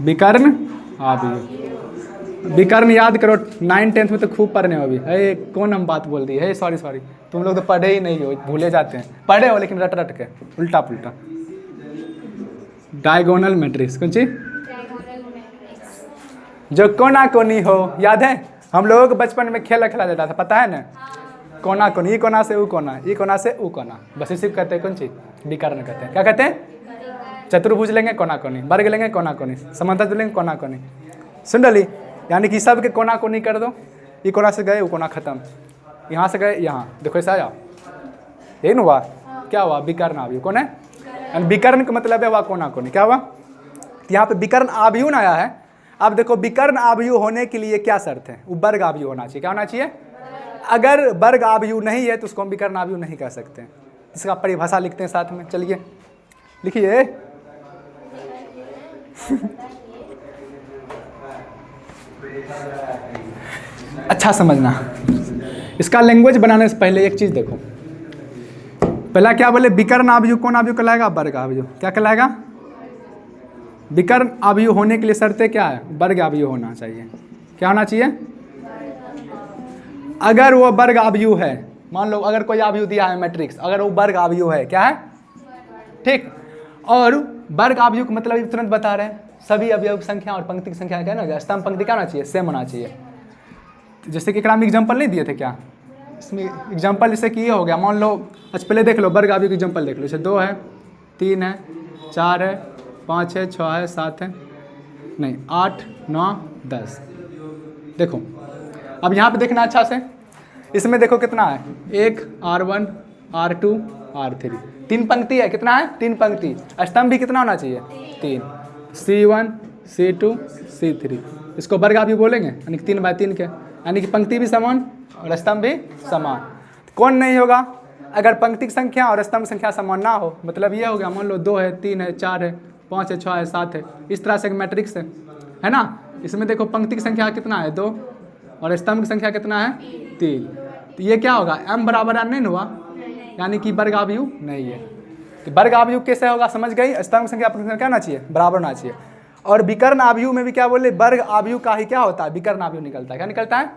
विकर्ण आव्यूह। विकर्ण याद करो, 9th 10th में तो खूब पढ़ने हो अभी। है कौन हम बात बोल दी है, सॉरी तुम लोग तो पढ़े ही नहीं हो, भूले जाते हैं, पढ़े हो लेकिन रट रट के उल्टा पुल्टा। डायगोनल मैट्रिक्स कौन सी, जो कोना कोनी हो, याद है हम लोगों को बचपन में खेला जाता था, पता है ना, कोना कोनी, ई कोना से ऊ कोना, ई कोना से ऊ कोना, बस इसी कहते हैं कौन सी, विकर्ण कहते हैं। क्या कहते हैं, चतुर्भुज लेंगे कोना कोनी, वर्ग लेंगे कोना कोनी, समांतर लेंगे कोना कोनी, सुन डली, यानी कि सब के कोना कोनी कर दो, ये कोना से गए वो कोना खत्म, यहाँ से गए यहाँ, देखो ऐसा आया, यही ना हुआ, क्या हुआ, विकर्ण आव्यूह। कौन है, विकर्ण का मतलब है हुआ कोना कोनी, क्या हुआ, यहाँ पे विकर्ण आव्यूह आया है। अब देखो विकर्ण आव्यूह होने के लिए क्या शर्त है, वो वर्ग आव्यूह होना चाहिए, क्या होना चाहिए, अगर वर्ग आव्यूह नहीं है तो उसको हम विकर्ण आव्यूह नहीं कह सकते। इसका परिभाषा लिखते हैं साथ में, चलिए लिखिए। अच्छा समझना, इसका लैंग्वेज बनाने से पहले एक चीज देखो। पहला क्या बोले, विकर्ण आव्यूह कौन आव्यूह कहलाएगा? वर्ग आव्यूह। क्या कहलाएगा? विकर्ण आव्यूह होने के लिए शर्तें क्या है? वर्ग आव्यूह होना चाहिए। क्या होना चाहिए? अगर वो वर्ग आव्यूह है, मान लो अगर कोई आव्यूह दिया है मैट्रिक्स, अगर वो वर्ग आव्यूह है, क्या है? ठीक। और वर्ग आव्यूह का मतलब तुरंत बता रहे हैं, सभी अवयव संख्या और पंक्ति की संख्या क्या ना, स्तंभ पंक्ति क्या होना चाहिए? सेम होना चाहिए। जैसे कि एक में एग्जाम्पल नहीं दिए थे क्या? इसमें एग्जाम्पल जैसे कि ये हो गया, मान लो अच्छा पहले देख लो वर्ग आव्यूह की एग्जाम्पल देख लो। जैसे 2 है, 3 है, 4 है, 5 है, 6 है, 7 है, नहीं 8, 9, 10। देखो अब यहाँ पे देखना अच्छा से, इसमें देखो कितना है, 1 R1 R2 R3, 3 पंक्ति है। कितना है? 3 पंक्ति। स्तंभ भी कितना होना चाहिए? 3। C1 C2 C3, इसको वर्ग आव्यूह बोलेंगे, यानी कि 3/3 के, यानी कि पंक्ति भी समान और स्तंभ भी समान। कौन नहीं होगा? अगर पंक्ति की संख्या और स्तंभ संख्या समान ना हो, मतलब ये हो गया, मान लो 2 है, 3 है, 4 है, 5 है, 6 है, 7 है, इस तरह से एक मैट्रिक्स है ना। इसमें देखो पंक्ति की संख्या कितना है? 2, और स्तंभ की संख्या कितना है? 3। तो ये क्या होगा? m बराबर n नहीं हुआ, यानी कि वर्ग आव्यूह नहीं है। तो वर्ग आव्यूह कैसे होगा? समझ गई? स्तंभ संख्या पंक्ति संख्या क्या होना चाहिए? बराबर होना चाहिए। और विकर्ण आव्यूह में भी क्या बोले, वर्ग आव्यूह का ही क्या होता है? विकर्ण आव्यूह निकलता है। क्या निकलता है?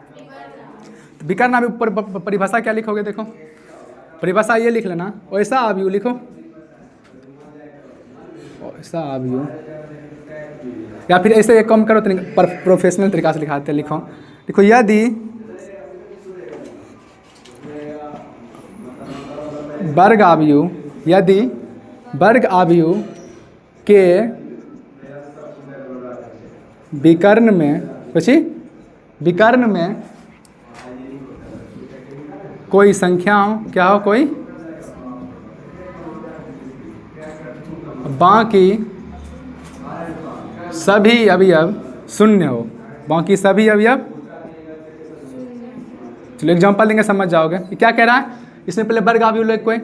विकर्ण आव्यूह पर परिभाषा क्या लिखोगे? देखो परिभाषा ये लिख लेना, वैसा आव्यूह लिखो, ऐसा आव्यूह, या फिर ऐसे एक काम करो, प्रोफेशनल तरीका से लिखाते हैं, लिखो देखो, यदि वर्ग आव्यूह, यदि वर्ग आव्यूह के विकर्ण में, विकर्ण में कोई संख्या हो, क्या हो? कोई बाकी सभी अवयव शून्य हो, बाकी सभी अवयव। चलो एग्जांपल देंगे, समझ जाओगे। ये क्या कह रहा है? इसमें पहले वर्ग आव्यूह लेंगे, कोई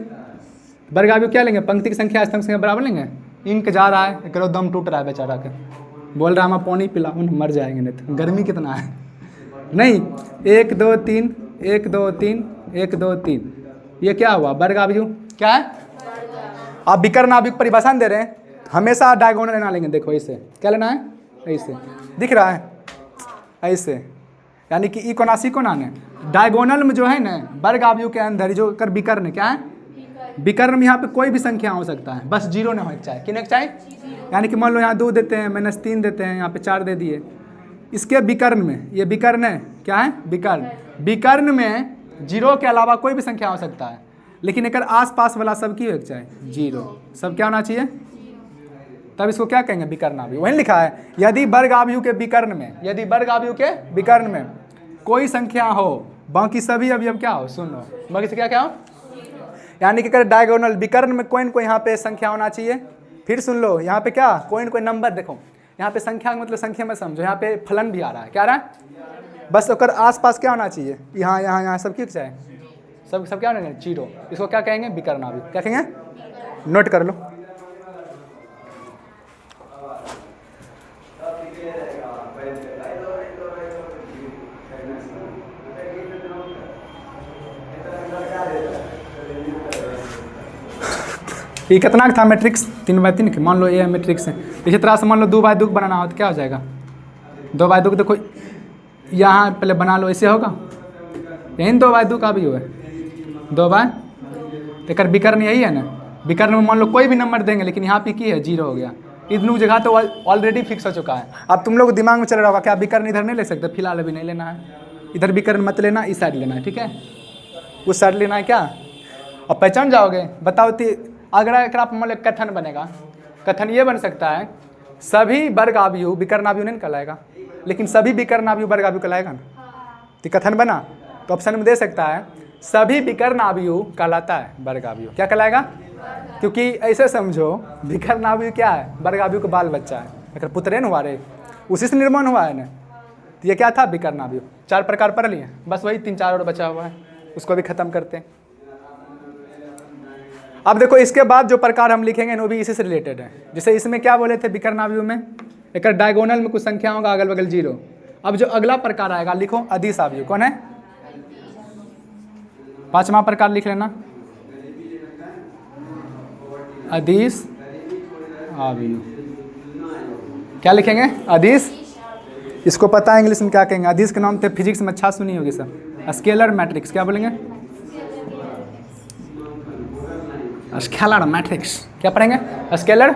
वर्ग आव्यूह क्या लेंगे? पंक्ति की संख्या स्तंभ संख्या बराबर लेंगे। इंक जा रहा है, करो दम टूट रहा है बेचारा के, बोल रहा है हम पानी पिलाओ, मर जाएंगे नहीं तो, गर्मी कितना है। नहीं 1 2 3 1 2 3 1 2 3, ये क्या हुआ? वर्ग आव्यूह। क्या है? आप विकर्ण आव्यूह परिभाषा दे रहे हैं, हमेशा डायगोनल लेना लेंगे। देखो ऐसे क्या लेना है? ऐसे दिख रहा है, ऐसे, यानी कि ई कोना सी कोना ने डायगोनल में जो है ना वर्ग आव्यूह के अंदर जो कर विकर्ण, क्या है? विकर्ण में यहाँ पे कोई भी संख्या हो सकता है, बस 0 ना हो चाहिए। कितने चाहिए? यानी कि मान लो यहाँ 2 देते हैं, -3 देते हैं, यहाँ पे 4 दे दिए। इसके विकर्ण में, ये विकर्ण है, क्या है? विकर्ण। विकर्ण में 0 के अलावा कोई भी संख्या हो सकता है, लेकिन एक आसपास वाला सब की होना चाहिए 0, सब क्या होना चाहिए? तब इसको क्या कहेंगे? विकर्ण आव्यूह। वही लिखा है, यदि वर्ग आव्यूह के विकर्ण में, यदि वर्ग आव्यूह के विकर्ण में कोई संख्या हो, बाकी सभी अवयव क्या हो? शून्य हो, बाकी से क्या हो? यानी कि अगर डायगोनल विकर्ण में कोई न कोई यहाँ पे संख्या होना चाहिए। फिर सुन लो, यहाँ पे क्या? कोई न कोई नंबर। देखो यहाँ पे संख्या मतलब संख्या में समझो, यहाँ पे फलन भी आ रहा है, क्या आ रहा है? बस ओकर आसपास क्या होना चाहिए? यहाँ यहाँ यहाँ सब क्या चाहिए? सब क्या होना चाहिए? 0। इसको क्या कहेंगे? विकर्ण आव्यूह। क्या कहेंगे? नोट कर लो। ये कितना था मैट्रिक्स? 3/3 के। मान लो ये मैट्रिक्स है, इसी तरह से मान लो 2/2 बनाना हो तो क्या हो जाएगा? 2/2 देखो यहाँ पहले बना लो, ऐसे होगा, यही 2/2 का भी हुआ है। 2/, एक विकर्ण यही है ना। विकर्ण में मान लो कोई भी नंबर देंगे, लेकिन यहाँ पे की है 0 हो गया। इन जगह तो ऑलरेडी फिक्स हो चुका है। अब तुम लोग दिमाग में चल रहा होगा क्या विकर्ण इधर नहीं ले सकते? फिलहाल अभी नहीं लेना है, इधर विकर्ण मत लेना, इस साइड लेना है, ठीक है? उस साइड लेना है क्या? अब पहचान जाओगे। बताओ अगर आप मान लो कथन बनेगा, कथन ये बन सकता है, सभी वर्ग आव्यूह विकर्ण आव्यूह नहीं कहलाएगा, लेकिन सभी विकर्ण आव्यूह वर्ग आव्यूह कहलाएगा ना। तो कथन बना तो ऑप्शन में दे सकता है, सभी विकर्ण आव्यूह कहलाता है वर्ग आव्यूह। क्या कहलाएगा? क्योंकि ऐसे समझो, विकर्ण आव्यूह क्या है? वर्ग आव्यूह का बाल बच्चा है, अगर पुत्रेन हुआ रे, उसी से निर्माण हुआ है ना। तो ये क्या था, विकर्ण अवयव। 4 प्रकार पढ़ लिए, बस वही 3-4 और बचा हुआ है, उसको भी खत्म करते हैं। अब देखो इसके बाद जो प्रकार हम लिखेंगे वो भी इसी से रिलेटेड है। जैसे इसमें क्या बोले थे विकर्ण अवयव में, एक डायगोनल में कुछ संख्या होगा, अगल बगल 0। अब जो अगला प्रकार आएगा लिखो अदिश अवयव। कौन है? 5वां प्रकार लिख लेना, अदिश अवयव। क्या लिखेंगे? अदिश। इसको पता है इंग्लिश में क्या कहेंगे? अदिश के नाम थे फिजिक्स में अच्छा सुनी होगी सर, स्केलर मैट्रिक्स। क्या बोलेंगे? Scalar matrix. क्या पढ़ेंगे? स्केलर।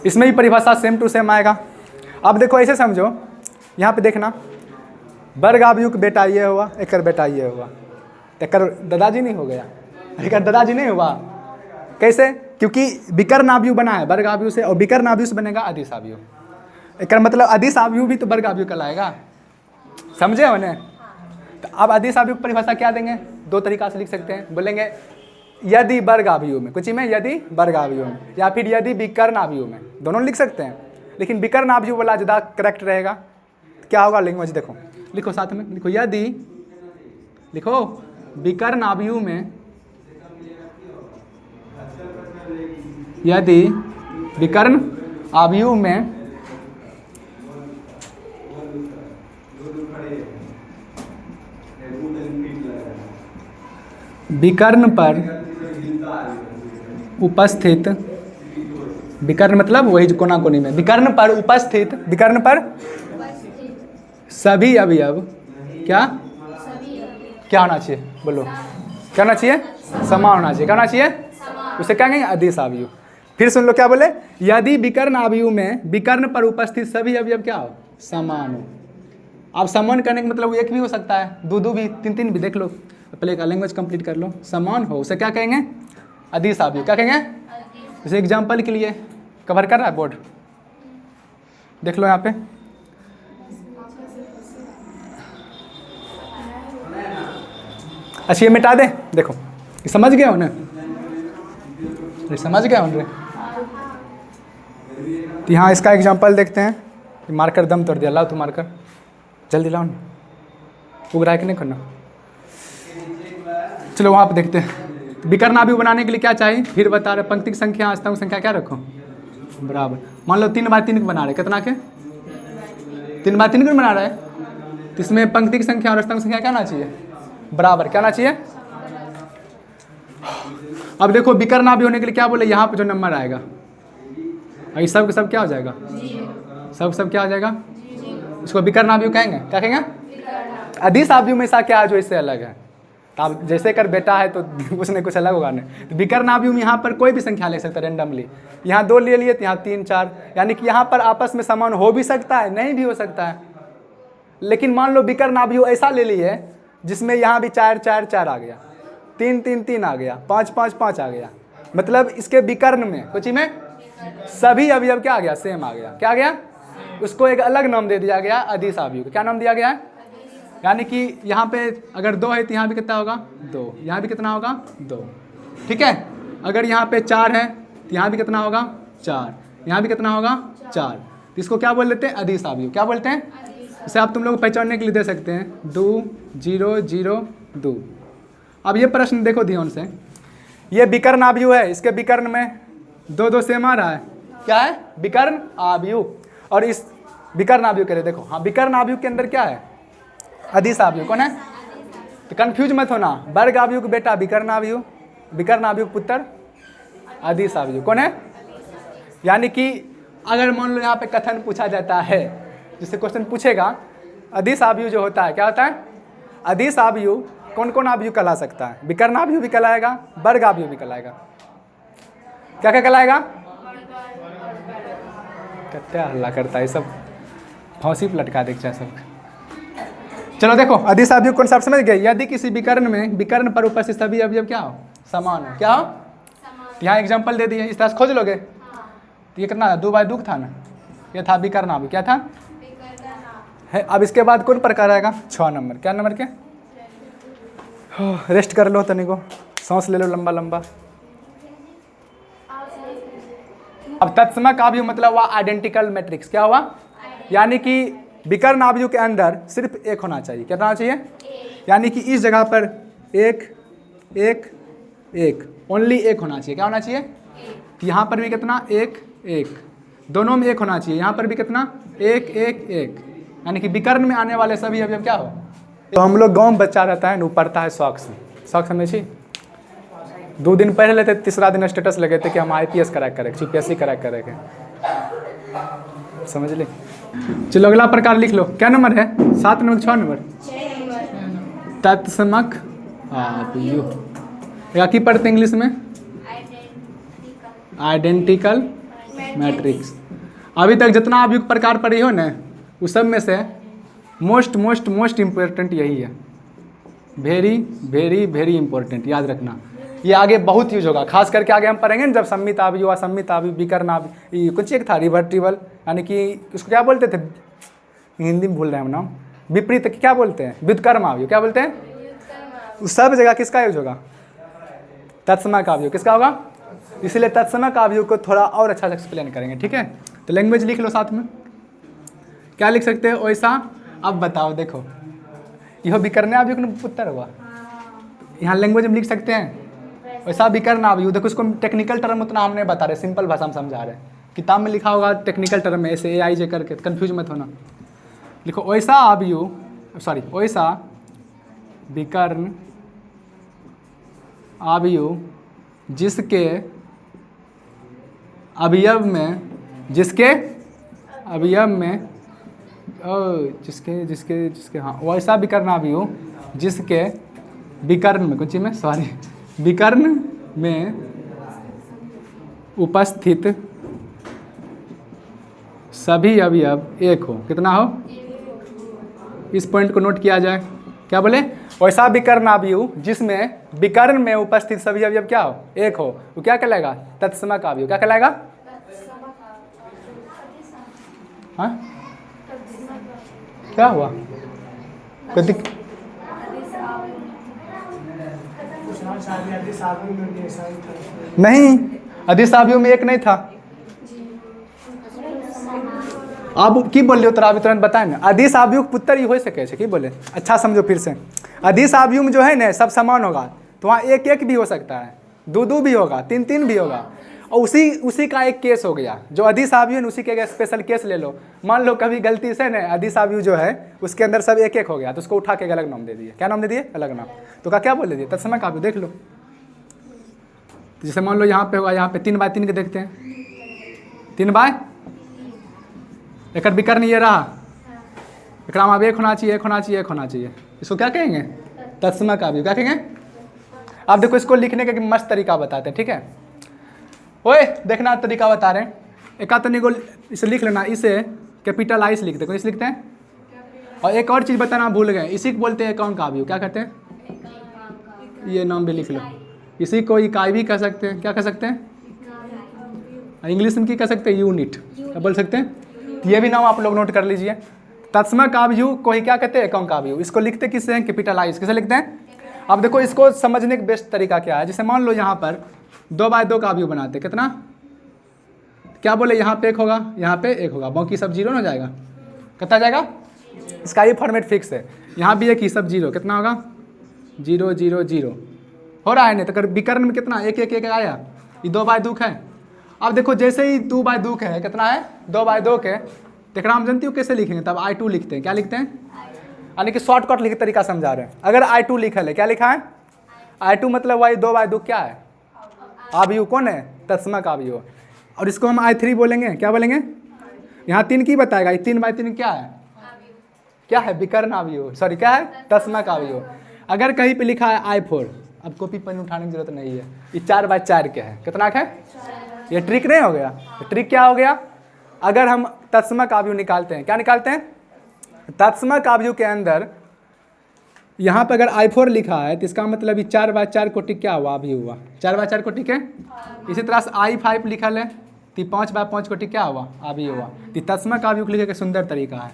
इसमें भी परिभाषा सेम टू सेम आएगा। अब देखो ऐसे समझो, यहाँ पे देखना, वर्ग अवयव का बेटा ये हुआ, एक बेटा ये हुआ, एक दादाजी नहीं हो गया, एक दादाजी नहीं हुआ। कैसे? क्योंकि विकर्ण अवयव बना है वर्ग अवयव से, और विकर्ण अवयव से बनेगा अदिश अवयव। एक मतलब अदिश अवयव भी तो वर्ग अवयव कहलाएगा, समझे हो ने? तो अब अदिश अवयव की परिभाषा क्या देंगे? 2 तरीका से लिख सकते हैं। बोलेंगे यदि वर्ग अवयव में, कुछ में यदि वर्ग अवयव में, या फिर यदि विकर्ण अवयव में, दोनों लिख सकते हैं। लेकिन विकर्ण अवयव वाला ज़्यादा करेक्ट रहेगा। क्या होगा लैंग्वेज देखो, लिखो साथ में, लिखो यदि, लिखो विकर्ण अवयव में, यदि विकर्ण अवयव में विकर्ण पर उपस्थित, विकर्ण मतलब वही कोना कोनी में, विकर्ण पर उपस्थित, विकर्ण पर सभी अवयव क्या क्या होना चाहिए? बोलो क्या होना चाहिए? समान होना चाहिए। क्या होना चाहिए? उसे क्या कहेंगे? अदिश अवयव। फिर सुन लो क्या बोले, यदि विकर्ण अवयव में विकर्ण पर उपस्थित सभी अवयव क्या हो? समान हो। अब समान करने का मतलब एक भी हो सकता है, 2 भी, 3 भी, देख लो। पहले का लैंग्वेज कंप्लीट कर लो। समान हो उसे क्या कहेंगे? अदिश अवयव। क्या कहेंगे? जैसे एग्जाम्पल के लिए कवर कर रहा है बोर्ड, देख लो यहाँ पे, अच्छा ये मिटा दे। देखो ये समझ गए हो ना? ये समझ गए हो रे? तो यहाँ इसका एग्जाम्पल देखते हैं। मार्कर दम तोड़ दिया, लाओ तू मार्कर जल्दी लाओ ना, उग रहा है कि नहीं करना। चलो वहाँ पे देखते हैं। विकर्ण अवयव बनाने के लिए क्या चाहिए? फिर बता रहे पंक्ति की संख्या, अष्टांग संख्या क्या रखो? बराबर। मान लो 3x3 को बना रहे, कितना के? 3x3 को बना रहे हैं, तो इसमें पंक्ति की संख्या और अष्टांग संख्या क्या होना चाहिए? बराबर। क्या होना चाहिए? अब देखो विकर्ण अवयव होने के लिए क्या बोले, यहाँ पे जो नंबर आएगा ये सब सब क्या हो जाएगा? सब क्या हो जाएगा? इसको विकर्ण अवयव कहेंगे। क्या कहेंगे? अदिश अवयव में ऐसा क्या है जो इससे अलग है? तो अब जैसे कर बेटा है तो कुछ न कुछ अलग होगा नहीं। तो विकर्ण अवयव में यहाँ पर कोई भी संख्या ले सकता है रेंडमली। यहाँ 2 ले लिए तो यहाँ 3, 4, यानी कि यहाँ पर आपस में समान हो भी सकता है, नहीं भी हो सकता है। लेकिन मान लो विकर्ण अवयव ऐसा ले लिए जिसमें यहाँ भी 4, 4, 4 आ गया, 3, 3, 3 आ गया, 5, 5, 5 आ गया, मतलब इसके विकर्ण में कुछ में सभी अवयव क्या आ गया? सेम आ गया। क्या आ गया? उसको एक अलग नाम दे दिया गया अदिश अवयव। क्या नाम दिया गया है? यानी कि यहाँ पे अगर 2 है तो यहाँ भी कितना होगा? 2। यहाँ भी कितना होगा? 2। ठीक है। अगर यहाँ पे 4 है तो यहाँ भी कितना होगा? 4। यहाँ भी कितना होगा? 4। तो इसको क्या बोल लेते हैं? अदिश अवयव। क्या बोलते हैं? इसे आप तुम लोग पहचानने के लिए दे सकते हैं 2, 0, 0, 2। अब ये प्रश्न देखो ध्यान से, ये विकर्ण अवयव है, इसके विकर्ण में 2, 2 सेम आ रहा है। क्या है? विकर्ण अवयव। और इस विकर्ण अवयव के लिए देखो, हाँ विकर्ण अवयव के अंदर क्या है? अदिश अवयव। कौन है? तो कंफ्यूज मत होना, वर्ग अवयव का बेटा विकर्ण अवयव, विकर्ण अवयव पुत्र अदिश अवयव। कौन है? यानी कि अगर मान लो यहाँ पे कथन पूछा जाता है, जिससे क्वेश्चन पूछेगा अदिश अवयव जो होता है, क्या होता है? अदिश अवयव कौन कौन अवयव कहला सकता है? विकर्ण अवयव भी कहलाएगा, वर्ग अवयव भी कहलाएगा। क्या क्या कहलाएगा? क्या हल्ला करता है सब, फांसी पर लटका देख सब। चलो देखो अदिश अवयव कॉन्सेप्ट समझ गए। यदि किसी विकर्ण में विकर्ण पर उपस्थित सभी अवयव क्या हो? समान हो। क्या हो? यहाँ एग्जांपल दे दिए, इस तरह से खोज लोगे। तो ये कितना 2/2 था ना, ये था विकर्ण अवयव। क्या था? है। अब इसके बाद कौन प्रकार आएगा? 6 नंबर। क्या नंबर के? रेस्ट कर लो तनिको, सांस ले लो लंबा लंबा। अब तत्समक अवयव मतलब हुआ आइडेंटिकल मैट्रिक्स। क्या हुआ? यानी कि विकर्ण आव्यूह के अंदर सिर्फ एक होना चाहिए। कितना होना चाहिए? यानी कि इस जगह पर एक एक एक, ओनली एक होना चाहिए। क्या होना चाहिए? कि यहाँ पर भी कितना? एक एक, दोनों में एक होना चाहिए। यहाँ पर भी कितना? एक एक एक, यानी कि विकर्ण में आने वाले सभी अवयव क्या हो। तो हम लोग गाँव में बच्चा रहता है, वो पढ़ता है शौक से, शौक समझे छी। 2 दिन पढ़ लेते, तीसरा दिन स्टेटस लगे थे कि हम IPS क्रैक करेंगे, CPSC क्रैक करेंगे, समझ ले। चलो अगला प्रकार लिख लो। क्या नंबर है? 7 नंबर 6 नंबर? तत्समक आव्यूह। या की पढ़ते इंग्लिश में? Identical matrix. अभी तक जितना आव्यूह प्रकार पढ़ी हो ना, उस सब में से मोस्ट मोस्ट मोस्ट इम्पोर्टेंट यही है। वेरी वेरी वेरी इंपॉर्टेंट, याद रखना। ये आगे बहुत यूज होगा, खास करके आगे हम पढ़ेंगे ना जब सम्मित आव्यूह, असम्मित आव्यूह, विकर्ण आव्यूह, कुछ एक था रिवर्टिबल, यानी कि उसको क्या बोलते थे, हिंदी में भूल रहे हैं हम नाम, विपरीत क्या बोलते हैं? व्युत्क्रम आव्यूह। क्या बोलते हैं? उस सब जगह किसका यूज होगा? तत्समक आव्यूह। किसका होगा? इसलिए तत्समक आव्यूह को थोड़ा और अच्छा से एक्सप्लेन करेंगे, ठीक है। तो लैंग्वेज लिख लो साथ में। क्या लिख सकते हैं? वैसा। अब बताओ, देखो यह विकर्ण आव्यूह का पुत्र हुआ, यहाँ लैंग्वेज में लिख सकते हैं वैसा विकर्ण आव्यूह। देखो इसको टेक्निकल टर्म उतना हम नहीं बता रहे, सिंपल भाषा में समझा रहे हैं। किताब में लिखा होगा टेक्निकल टर्म में, ऐसे AIJ करके, कंफ्यूज मत होना। लिखो वैसा आव्यूह, सॉरी वैसा विकर्ण आव्यूह जिसके अवयव में, जिसके अवयव में जिसके जिसके जिसके हाँ, वैसा विकर्ण आव्यूह जिसके विकर्ण में, कुछ में सॉरी, विकर्ण में उपस्थित सभी अवयव एक हो। कितना हो? इस पॉइंट को नोट किया जाए। क्या बोले? वैसा विकर्ण आव्यूह जिसमें विकर्ण में उपस्थित सभी अवयव क्या हो? एक हो, वो क्या कहलाएगा? तत्समक आव्यूह। क्या कहलाएगा? हाँ, क्या हुआ? नहीं, अदिश आव्यूह में एक नहीं था। आप की बोल रहे हो? तोरा अभी तुरंत बताए ना, अदिश आव्यूह पुत्र ही हो सके की बोले। अच्छा समझो फिर से, अदिश आव्यूह में जो है ना सब समान होगा, तो वहाँ एक एक भी हो सकता है, 2 भी होगा, 3 भी होगा। और उसी का एक केस हो गया जो अदिश आव्यूह है, उसी के एक स्पेशल केस ले लो। मान लो कभी गलती से ना अदिश आव्यूह जो है उसके अंदर सब एक एक हो गया, तो उसको उठा के अलग नाम दे दिए। क्या नाम दे दिए? अलग नाम। तो क्या बोल दिए? तत्समक आव्यूह। देख लो, जैसे मान लो यहाँ पे होगा, यहाँ पे 3 बाय 3 के देखते हैं, 3 बाय, एक विकर्ण ये रहा, एक अब एक होना चाहिए, एक होना चाहिए, एक होना चाहिए। इसको क्या कहेंगे? तत्समक आव्यूह। क्या कहेंगे? अब देखो इसको लिखने का मस्त तरीका बताते हैं, ठीक है। ओए देखना तरीका बता रहे हैं, एक आदमी को इसे लिख लेना, इसे कैपिटल आई से लिख दे, इसे लिखते हैं। और एक और चीज़ बताना भूल गए, इसी को बोलते हैं एकांक आव्यूह। क्या कहते हैं? ये नाम भी लिख लो। इसी को इकाई भी कह सकते हैं। क्या कह सकते हैं? इंग्लिश में क्या कह सकते हैं? यूनिट। क्या बोल सकते हैं? ये भी नाम आप लोग नोट कर लीजिए। तत्समक आव्यूह को ही क्या कहते हैं? एकांक आव्यूह। इसको लिखते किससे हैं? Capital I. किसे लिखते हैं? अब देखो इसको समझने का बेस्ट तरीका क्या है, जैसे मान लो यहाँ पर 2 बाय 2 का आव्यूह बनाते, कितना? क्या बोले? यहाँ पे एक होगा, यहाँ पे एक होगा, बाकी सब 0 हो जाएगा। कितना जाएगा? इसका ये फॉर्मेट फिक्स है। यहाँ भी एक ही, सब 0, कितना होगा? 0 0 0 हो रहा है। नहीं तो अगर विकर्ण में कितना? एक एक एक आया, ये 2 बाय 2 है। अब देखो जैसे ही 2 बाय 2 है, कितना है? 2 बाय 2 के। देखना हम जानती हो कैसे लिखेंगे, तब I2 लिखते हैं। क्या लिखते हैं? यानी कि शॉर्टकट लिख तरीका समझा रहे हैं। अगर I2 लिखा है, क्या लिखा है? I2 मतलब वही 2 बाय 2 क्या है? आव्यूह। कौन है? तत्समक आव्यूह। और इसको हम I3 बोलेंगे। क्या बोलेंगे? यहाँ 3 की बताएगा, ये 3 बाय 3 क्या है? क्या है? विकर्ण आव्यूह, सॉरी क्या है? तत्समक आव्यूह। अगर कहीं पे लिखा है I4, अब कॉपी पेन उठाने की जरूरत नहीं है, ये 4 बाय 4 के है। कितना है? ये ट्रिक नहीं हो गया? ट्रिक क्या हो गया? अगर हम तत्समक आव्यूह निकालते हैं, क्या निकालते हैं? तत्समक आव्यूह के अंदर यहाँ पर अगर I4 लिखा है तो इसका मतलब ये 4 बाय 4 कोटि क्या हुआ? आव्यूह हुआ। 4 बाय 4 कोटि के। इसी तरह से I5 लिखा है तो 5 बाय 5 कोटि क्या हुआ? आव्यूह हुआ। तो तत्समक आव्यूह लिखने का सुंदर तरीका है।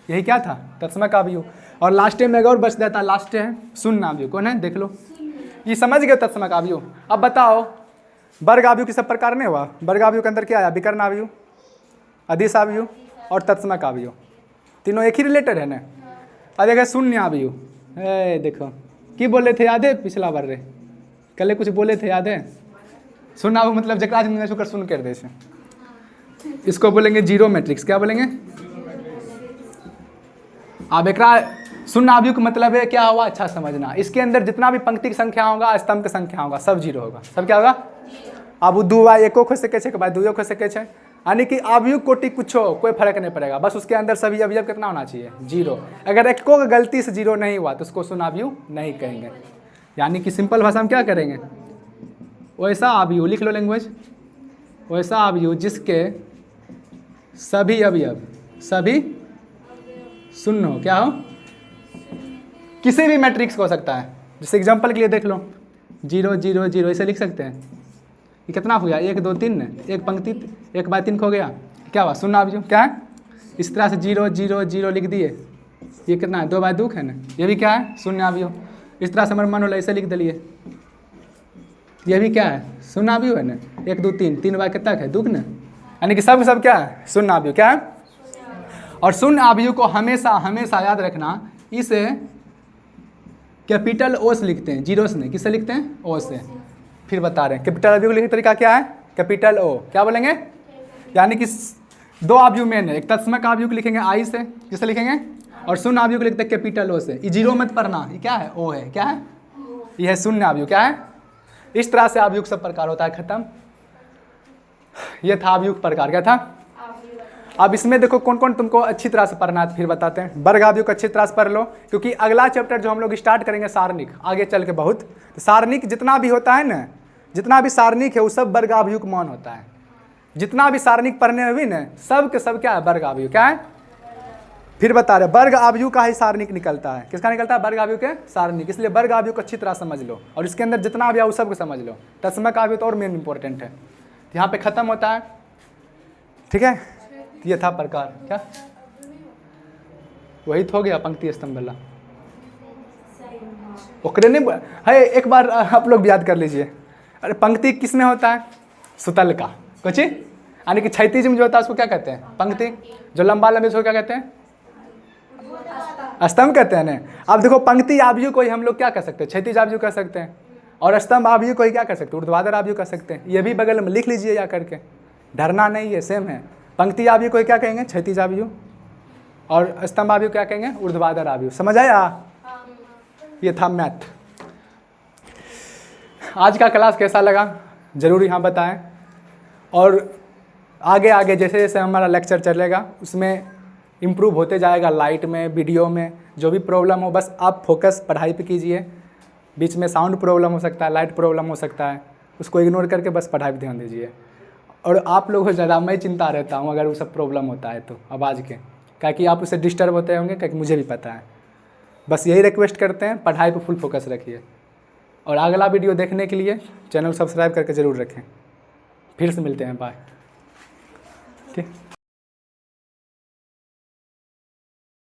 यही क्या था? तत्समक आव्यूह। और लास्ट में एक और बच जाता, लास्ट है शून्य आव्यूह। कौन है? देख लो, ये समझ गए तत्समक आव्यूह। अब बताओ वर्ग आव्यूह किस प्रकार में हुआ? वर्ग आव्यूह के अंदर क्या आया? विकर्ण आव्यूह, अदिश आव्यूह और तत्समक आव्यूह। तीनों एक ही रिलेटेड है ना। अब देखो शून्य आबियु, देखो की बोले थे याद है पिछला बार रे, कल कुछ बोले थे याद है। शून्य आबियु मतलब जकरा जिंदगी शुक्र शून्य कर दे, इसको बोलेंगे जीरो मैट्रिक्स। क्या बोलेंगे? अब एक शून्य आबियु का मतलब है क्या हुआ, अच्छा समझना। इसके अंदर जितना भी पंक्ति की संख्या होगा, स्तंभ की संख्या होगा, सब जीरो होगा। सब क्या होगा? अब दू बा एको हो सके छे, दुइयो हो सके छे, यानी कि आबियु कोटि कुछ हो, कोई फर्क नहीं पड़ेगा, बस उसके अंदर सभी अवयव कितना होना चाहिए? जीरो। अगर एक को गलती से जीरो नहीं हुआ तो उसको शून्य आबियु नहीं कहेंगे। यानी कि सिंपल भाषा में क्या करेंगे? वैसा आबियु लिख लो लैंग्वेज, वैसा आबियु जिसके सभी अवयव सभी शून्य हो। क्या हो? किसी भी मैट्रिक्स को हो सकता है। जैसे एग्जांपल के लिए देख लो, 0 0 0 ऐसे लिख सकते हैं। ये कितना हो गया? 1 2 3 ने, एक पंक्ति 1/3 हो गया, क्या हुआ? शून्य आबियु। क्या है? इस तरह से 0 0 0 लिख दिए, ये कितना है? 2/2 है ना, ये भी क्या है? शून्य आबियु। इस तरह से हमारे मन हो ऐसे लिख दिए, ये भी क्या है? शून्य आबियु है ना। 1 2 3 3 बार कितना है? 2 ना, यानी कि सब क्या है? शून्य आबियु। क्या है? और शून्य आबियु को हमेशा हमेशा याद रखना, इसे कैपिटल ओ से लिखते हैं, जीरो से नहीं। किससे लिखते हैं? ओ से। फिर बता रहे हैं कैपिटल आबियु को लिखने का तरीका क्या है? कैपिटल ओ। क्या बोलेंगे? यानी कि दो आबियु मेन है, एक तत्समक आबियु को लिखेंगे आई से, किससे लिखेंगे? और शून्य आबियु को लिखते हैं कैपिटल ओ से। ये जीरो मत पढ़ना, ये क्या है? ओ है। क्या है? ये है शून्य आबियु। क्या है? इस तरह से आबियु का सब प्रकार होता है। खत्म। ये था आबियु का प्रकार। क्या था? अब इसमें देखो कौन कौन तुमको अच्छी तरह से पढ़ना है, फिर बताते हैं। वर्ग आबियु को अच्छी तरह से पढ़ लो, क्योंकि अगला चैप्टर जो हम लोग स्टार्ट करेंगे सारणिक, आगे चल के बहुत, तो सारणिक जितना भी होता है ना, जितना भी सारणिक है वो सब वर्ग आबियु का मान होता है। जितना भी सारणिक पढ़ने में भी ना, सब के सब क्या है? वर्ग आबियु। क्या है? फिर बता रहे वर्ग आबियु का ही सारणिक निकलता है। किसका निकलता है? वर्ग आबियु के सारणिक। इसलिए वर्ग आबियु को अच्छी तरह समझ लो, और इसके अंदर जितना भी है वो सब को समझ लो। तत्समक आबियु तो और मेन इंपॉर्टेंट है, यहाँ पे खत्म होता है। ठीक है, ये था प्रकार। क्या वही तो हो गया पंक्ति स्तंभ वाला। ओकरे नहीं है, एक बार आप लोग भी याद कर लीजिए। अरे पंक्ति किस में होता है? सुतल का कुछ, यानी कि क्षैतिज में जो होता है उसको क्या कहते हैं? पंक्ति। जो लंबा लंबी उसको क्या कहते हैं? स्तंभ कहते हैं ना। अब देखो पंक्ति आबियु को ही हम लोग क्या कह सकते हैं? क्षैतिज आबियु कह सकते हैं, और स्तंभ आबियु को ही क्या कह सकते हैं? ऊर्ध्वाधर आबियु कह सकते हैं। ये भी बगल में लिख लीजिए या करके, डरना नहीं है, सेम है। पंक्ति आबियु को क्या कहेंगे? क्षैतिज आबियु, और स्तंभ आबियु क्या कहेंगे? ऊर्ध्वाधर आबियु। समझ आया? ये था मैथ। आज का क्लास कैसा लगा जरूर यहाँ बताएं, और आगे आगे जैसे जैसे हमारा लेक्चर चलेगा उसमें इम्प्रूव होते जाएगा। लाइट में, वीडियो में जो भी प्रॉब्लम हो, बस आप फोकस पढ़ाई पे कीजिए। बीच में साउंड प्रॉब्लम हो सकता है, लाइट प्रॉब्लम हो सकता है, उसको इग्नोर करके बस पढ़ाई पे ध्यान दीजिए। और आप लोगों को ज़्यादा मैं चिंता रहता हूँ अगर वो सब प्रॉब्लम होता है तो आवाज़ के, क्योंकि आप उससे डिस्टर्ब होते होंगे, क्योंकि मुझे भी पता है। बस यही रिक्वेस्ट करते हैं, पढ़ाई पे फुल फोकस रखिए, और अगला वीडियो देखने के लिए चैनल सब्सक्राइब करके ज़रूर रखें। फिर से मिलते हैं, बाय। ठीक।